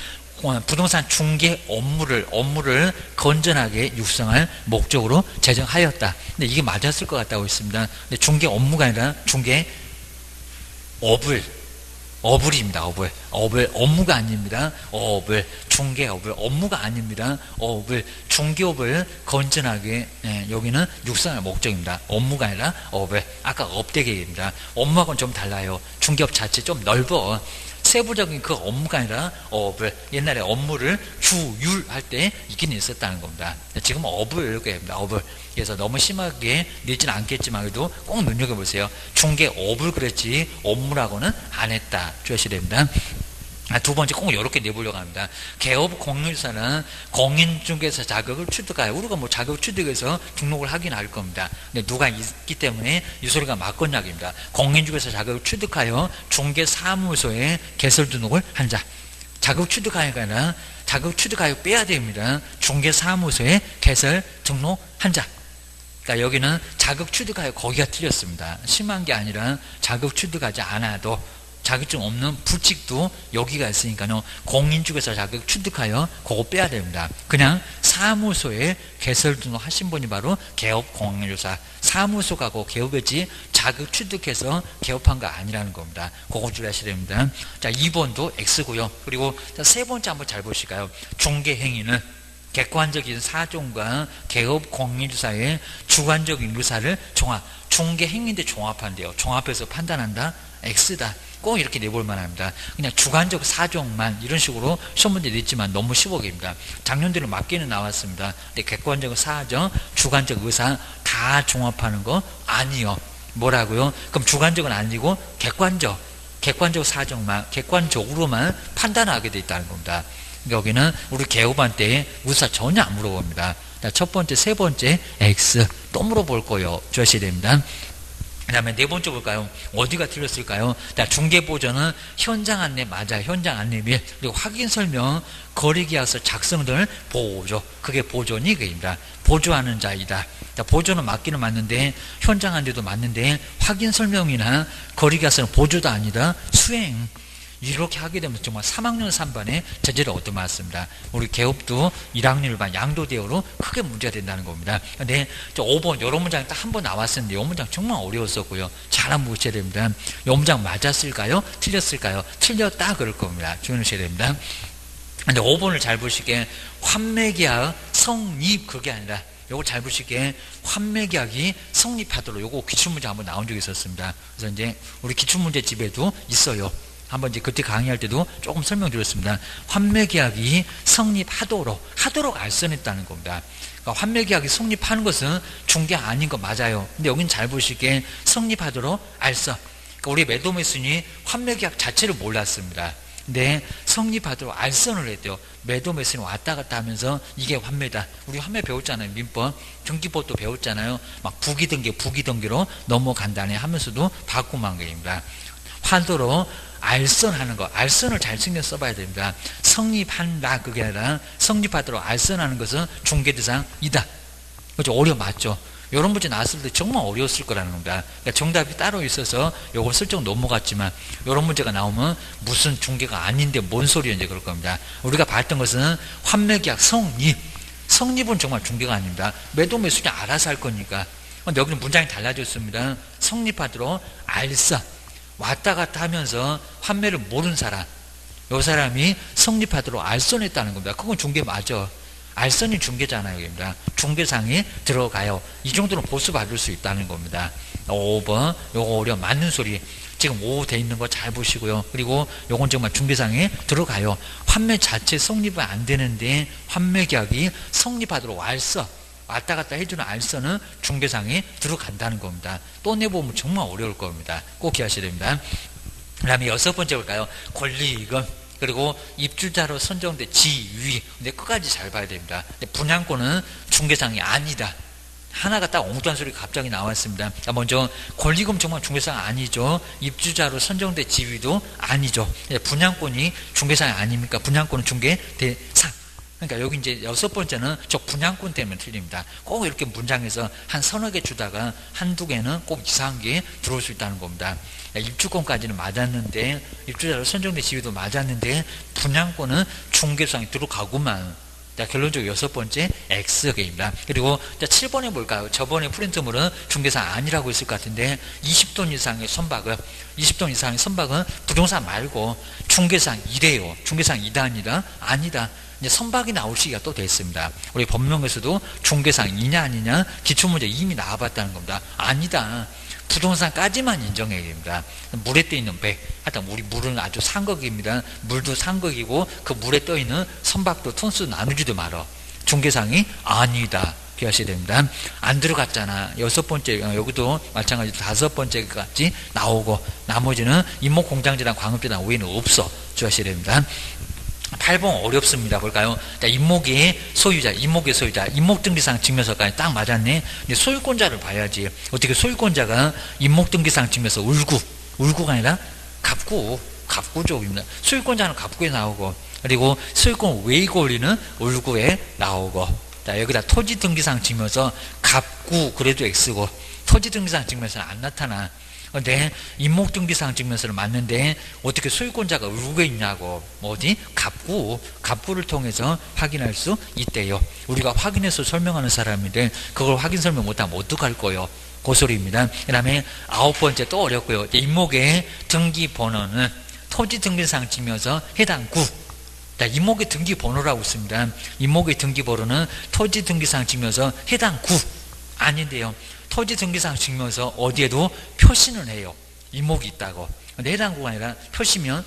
부동산 중개 업무를 건전하게 육성할 목적으로 제정하였다. 근데 이게 맞았을 것 같다고 했습니다. 근데 중개 업무가 아니라 중개 어불입니다. 어불 업무가 아닙니다. 중개업을 업무가 아닙니다. 중개업을 건전하게 여기는 육성할 목적입니다. 업무가 아니라 아까 업대계입니다. 업무하고는 좀 달라요. 중개업 자체 좀 넓어. 세부적인 그 업무가 아니라 옛날에 업무를 주율할 때 있긴 있었다는 겁니다. 지금 이렇게 합니다. 그래서 너무 심하게 내지는 않겠지만 그래도 꼭 눈여겨보세요. 중개 그랬지 업무라고는 안 했다. 주셔야 됩니다. 두 번째 꼭 이렇게 내보려고 합니다. 개업 공인중개사는 공인중개사 자격을 취득하여 우리가 뭐 자격 취득해서 등록을 하긴 할 겁니다. 근데 누가 있기 때문에 이 소리가 맞건약입니다. 공인중개사 자격을 취득하여 중개사무소에 개설 등록을 한 자. 자격 취득하여가 아니라 자격 취득하여 빼야 됩니다. 중개사무소에 개설 등록한 자. 그러니까 여기는 자격 취득하여 거기가 틀렸습니다. 심한 게 아니라 자격 취득하지 않아도 자격증 없는 부칙도 여기가 있으니까요. 공인중개사 자격 취득하여 그거 빼야 됩니다. 그냥 사무소에 개설 등록하신 분이 바로 개업공인중개사. 사무소가 그 개업했지 자격 취득해서 개업한 거 아니라는 겁니다. 그거 주의하셔야 됩니다. 자, 2번도 X고요. 그리고 세 번째 한번 잘 보실까요? 중개행위는 객관적인 사정과 개업공인중개사의 주관적인 의사를 중개행위인데 종합한대요. 종합해서 판단한다. X다. 꼭 이렇게 내볼 만합니다. 그냥 주관적 사정만 이런 식으로 시험 문제 냈지만 너무 15개입니다. 작년대로 맞게는 나왔습니다. 근데 객관적 사정, 주관적 의사 다 종합하는 거 아니요. 뭐라고요? 그럼 주관적은 아니고 객관적 사정만, 객관적으로만 판단하게 돼 있다는 겁니다. 여기는 우리 개업한 때 의사 전혀 안 물어봅니다. 첫 번째, 세 번째 X 또 물어볼 거예요. 주셔야 됩니다. 그 다음에 네 번째 볼까요? 어디가 틀렸을까요? 중개보조는 현장 안내 맞아요. 현장 안내 및 그리고 확인 설명, 거래계약서 작성 등 보조. 그게 보조니 그입니다. 보조하는 자이다. 보조는 맞기는 맞는데 현장 안내도 맞는데 확인 설명이나 거래계약서는 보조도 아니다. 수행. 이렇게 하게 되면 정말 3학년 3반에 제재를 얻어맞습니다. 우리 개업도 1학년 1반 양도대우로 크게 문제가 된다는 겁니다. 근데 5번 이런 문장이 딱 한 번 나왔었는데 이 문장 정말 어려웠었고요. 잘 한번 보셔야 됩니다. 이 문장 맞았을까요? 틀렸을까요? 틀렸다 그럴 겁니다. 주의하셔야 됩니다. 근데 5번을 잘 보시게 환매계약 성립 그게 아니라 요거 잘 보시게 환매계약이 성립하도록 요거 기출문제 한번 나온 적이 있었습니다. 그래서 이제 우리 기출문제 집에도 있어요. 한번 이제 그때 강의할 때도 조금 설명드렸습니다. 환매계약이 성립하도록 알선했다는 겁니다. 그러니까 환매계약이 성립하는 것은 중개 아닌 거 맞아요. 근데 여긴 잘 보시게 성립하도록 알선. 그러니까 우리 매도매수인이 환매계약 자체를 몰랐습니다. 근데 성립하도록 알선을 했대요. 매도매수인이 왔다 갔다 하면서 이게 환매다. 우리 환매 배웠잖아요. 민법, 등기법도 배웠잖아요. 막 부기등기로 넘어간다네 하면서도 바꾸만 거입니다. 하도록 알선하는 거, 알선을 잘 신경 써봐야 됩니다. 성립한다 그게 아니라 성립하도록 알선하는 것은 중개대상이다. 그렇죠? 어려 맞죠? 이런 문제 나왔을 때 정말 어려웠을 거라는 겁니다. 그러니까 정답이 따로 있어서 요걸 슬쩍 넘어갔지만 이런 문제가 나오면 무슨 중개가 아닌데 뭔 소리야 이제 그럴 겁니다. 우리가 봤던 것은 환매계약 성립은 정말 중개가 아닙니다. 매도매수인이 알아서 할 거니까. 근데 여기는 문장이 달라졌습니다. 성립하도록 알선. 왔다 갔다 하면서 환매를 모르는 사람, 이 사람이 성립하도록 알선했다는 겁니다. 그건 중개 맞아. 알선이 중개잖아요. 입니다. 중개상에 들어가요. 이 정도는 보수 받을 수 있다는 겁니다. 5번 요거 어려 맞는 소리. 지금 5 돼 있는 거 잘 보시고요. 그리고 요건 정말 중개상에 들어가요. 환매 자체 성립은 안 되는데 환매계약이 성립하도록 알선. 왔다 갔다 해주는 알선은 중개상에 들어간다는 겁니다. 또 내보면 정말 어려울 겁니다. 꼭 기하셔야 됩니다. 그 다음에 6번째 볼까요? 권리이권 그리고 입주자로 선정된 지위. 근데 끝까지 잘 봐야 됩니다. 근데 분양권은 중개상이 아니다. 하나가 딱 엉뚱한 소리가 갑자기 나왔습니다. 먼저 권리금 정말 중개상 아니죠. 입주자로 선정된 지위도 아니죠. 분양권이 중개상이 아닙니까? 분양권은 중개대상. 그러니까 여기 이제 6번째는 저 분양권 때문에 틀립니다. 꼭 이렇게 문장에서 한 서너 개 주다가 한두 개는 꼭 이상한 게 들어올 수 있다는 겁니다. 입주권까지는 맞았는데 입주자로 선정된 지위도 맞았는데 분양권은 중개상에 들어가고만. 결론적으로 6번째 X개입니다. 그리고 7번에 볼까요? 저번에 프린트물은 중개상 아니라고 했을 것 같은데 20돈 이상의 선박은 부동산 말고 중개상 2래요. 중개상 2다 아니다. 이제 선박이 나올 시기가 또 됐습니다. 우리 법령에서도 중개상 2냐 아니냐 기출문제 이미 나와봤다는 겁니다. 아니다. 부동산까지만 인정해야 됩니다. 물에 떠있는 배, 하여튼 우리 물은 아주 상극입니다. 물도 상극이고 그 물에 떠있는 선박도 톤수 나누지도 말어. 중개상이 아니다. 기하셔야 됩니다. 안 들어갔잖아. 6번째 여기도 마찬가지로 5번째까지 나오고 나머지는 임목공장재단 광업재단 외에는 없어. 주하셔야 됩니다. 8번 어렵습니다. 볼까요? 임목의 소유자, 임목등기상 증명서까지 딱 맞았네. 근데 소유권자를 봐야지. 어떻게 소유권자가 임목등기상 증명서 울구가 아니라 갑구 갑구 쪽입니다. 소유권자는 갑구에 나오고, 그리고 소유권 외의 권리는 을구에 나오고, 자, 여기다 토지 등기상 증명서 갑구 그래도 X고, 토지 등기상 증명서는 안 나타나. 근데 임목 등기상 증명서를 맞는데 어떻게 소유권자가 을구에 있냐고, 어디 갑구를 통해서 확인할 수 있대요. 우리가 확인해서 설명하는 사람인데 그걸 확인 설명 못하면 어떡할 거요? 그 소리입니다. 그 다음에 9번째 또 어렵고요. 임목의 등기번호는 토지 등기상 증명서 해당 구. 자, 임목의 등기번호라고 있습니다. 임목의 등기번호는 토지 등기상 증명서 해당 구 아닌데요. 토지 등기상 증명서 어디에도 표시는 해요. 임목이 있다고. 근데 해당 구가 아니라 표시면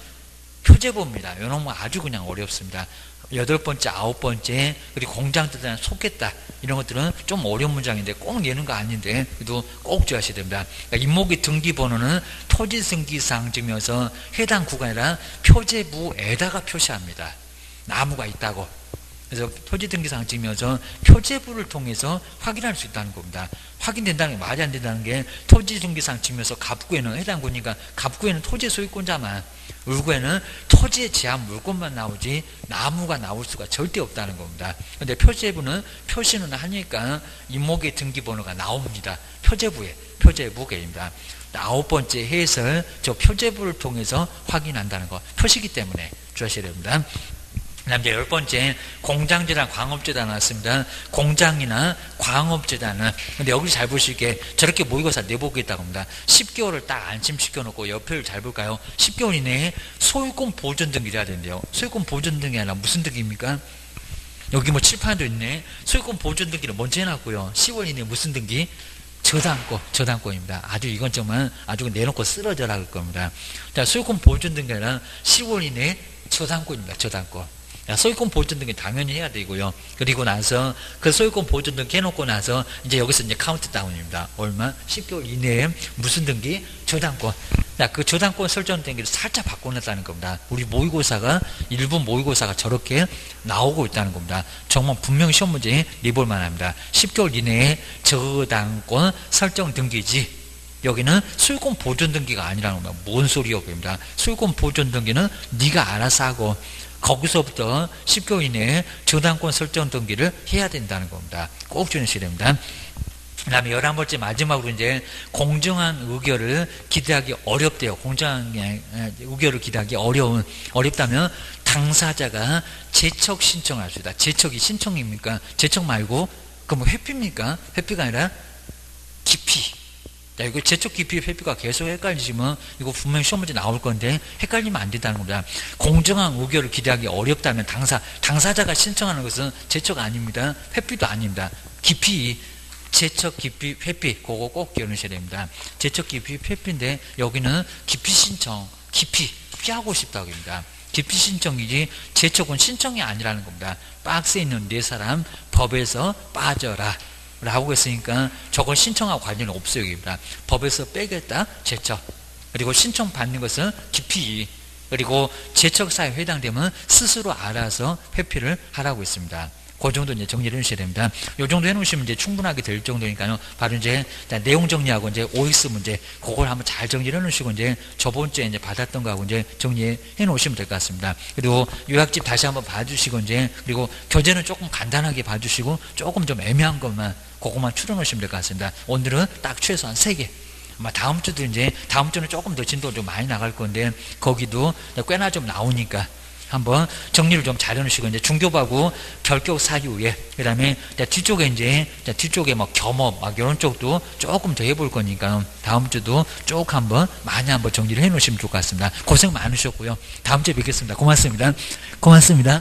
표제부입니다. 이런 거 아주 그냥 어렵습니다. 8번째, 9번째, 그리고 공장들에 속했다. 이런 것들은 좀 어려운 문장인데 꼭 내는 거 아닌데 그래도 꼭 주의하셔야 됩니다. 그러니까 임목의 등기번호는 토지 등기상 증명서 해당 구가 아니라 표제부에다가 표시합니다. 나무가 있다고. 그래서 토지 등기상 증명서 표제부를 통해서 확인할 수 있다는 겁니다. 확인된다는 게 말이 안 된다는 게 토지 등기상 증명서 갑구에는 해당 구니까 갑구에는 토지 소유권자만, 을구에는 토지에 제한 물건만 나오지 나무가 나올 수가 절대 없다는 겁니다. 그런데 표제부는 표시는 하니까 임목의 등기번호가 나옵니다. 표제부계입니다. 9번째 해설, 저 표제부를 통해서 확인한다는 거 표시기 때문에 주의하셔야 됩니다. 그 다음 이제 10번째 공장재단 광업재단 나왔습니다. 공장이나 광업재단은, 근데 여기 잘 보시게 저렇게 모의고사 내보겠다고 합니다. 10개월을 딱 안심시켜 놓고 옆을 잘 볼까요? 10개월 이내에 소유권 보존 등기를 해야 된대요. 소유권 보존 등기 아니라 무슨 등기입니까? 여기 뭐 칠판도 있네. 소유권 보존 등기를 먼저 해놨고요. 10월 이내에 무슨 등기? 저당권입니다. 아주 이건 정말 아주 내놓고 쓰러져라 할 겁니다. 자, 소유권 보존 등기는 10월 이내에 저당권입니다. 저당권. 소유권 보존 등기 당연히 해야 되고요. 그리고 나서 그 소유권 보존 등기 해놓고 나서 이제 여기서 이제 카운트다운입니다. 얼마? 10개월 이내에 무슨 등기? 저당권. 그 저당권 설정 등기를 살짝 바꿔놨다는 겁니다. 우리 모의고사가 일부 모의고사가 저렇게 나오고 있다는 겁니다. 정말 분명히 시험 문제에 내볼 만합니다. 10개월 이내에 저당권 설정 등기지. 여기는 소유권 보존 등기가 아니라는 겁니다. 뭔 소리요? 그럽니다. 소유권 보존 등기는 네가 알아서 하고 거기서부터 10개월 이내에 저당권 설정 등기를 해야 된다는 겁니다. 꼭 주의하셔야 됩니다. 그 다음에 11번째 마지막으로 이제 공정한 의결을 기대하기 어렵대요. 공정한 의결을 기대하기 어렵다면 당사자가 재척 신청할 수 있다. 재척이 신청입니까? 재척 말고 그럼 회피입니까? 회피가 아니라 기피. 자, 이거 재척 기피 회피가 계속 헷갈리시면 이거 분명히 시험 문제 나올 건데 헷갈리면 안 된다는 겁니다. 공정한 의결을 기대하기 어렵다면 당사자가 신청하는 것은 재척 아닙니다. 회피도 아닙니다. 기피, 재척 기피 회피 그거 꼭 기억하셔야 됩니다. 재척 기피 회피인데 여기는 기피 신청, 기피 피하고 싶다고 합니다. 기피 신청이지 재척은 신청이 아니라는 겁니다. 박스에 있는 네 사람 법에서 빠져라 라고 했으니까 저건 신청하고 관련이 없어요. 여기입니다. 법에서 빼겠다 재척, 그리고 신청 받는 것은 기피, 그리고 재척사에 해당되면 스스로 알아서 회피를 하라고 했습니다. 그 정도 이제 정리를 해주셔야 됩니다. 이 정도 해놓으시면 이제 충분하게 될 정도니까요. 바로 이제 내용 정리하고 이제 OX 문제, 그걸 한번 잘 정리를 해놓으시고 이제 저번 주에 이제 받았던 거하고 이제 정리해 놓으시면 될 것 같습니다. 그리고 요약집 다시 한번 봐주시고 이제, 그리고 교재는 조금 간단하게 봐주시고 조금 좀 애매한 것만 그것만 추려놓으시면 될 것 같습니다. 오늘은 딱 최소한 3개. 아마 다음 주도 이제, 다음 주는 조금 더 진도가 좀 많이 나갈 건데, 거기도 꽤나 좀 나오니까 한번 정리를 좀 잘 해놓으시고, 이제 중교하고 결격 사유에, 그 다음에 뒤쪽에 이제, 뒤쪽에 뭐 겸업, 막 이런 쪽도 조금 더 해볼 거니까, 다음 주도 쭉 한번, 많이 한번 정리를 해놓으시면 좋을 것 같습니다. 고생 많으셨고요. 다음 주에 뵙겠습니다. 고맙습니다. 고맙습니다.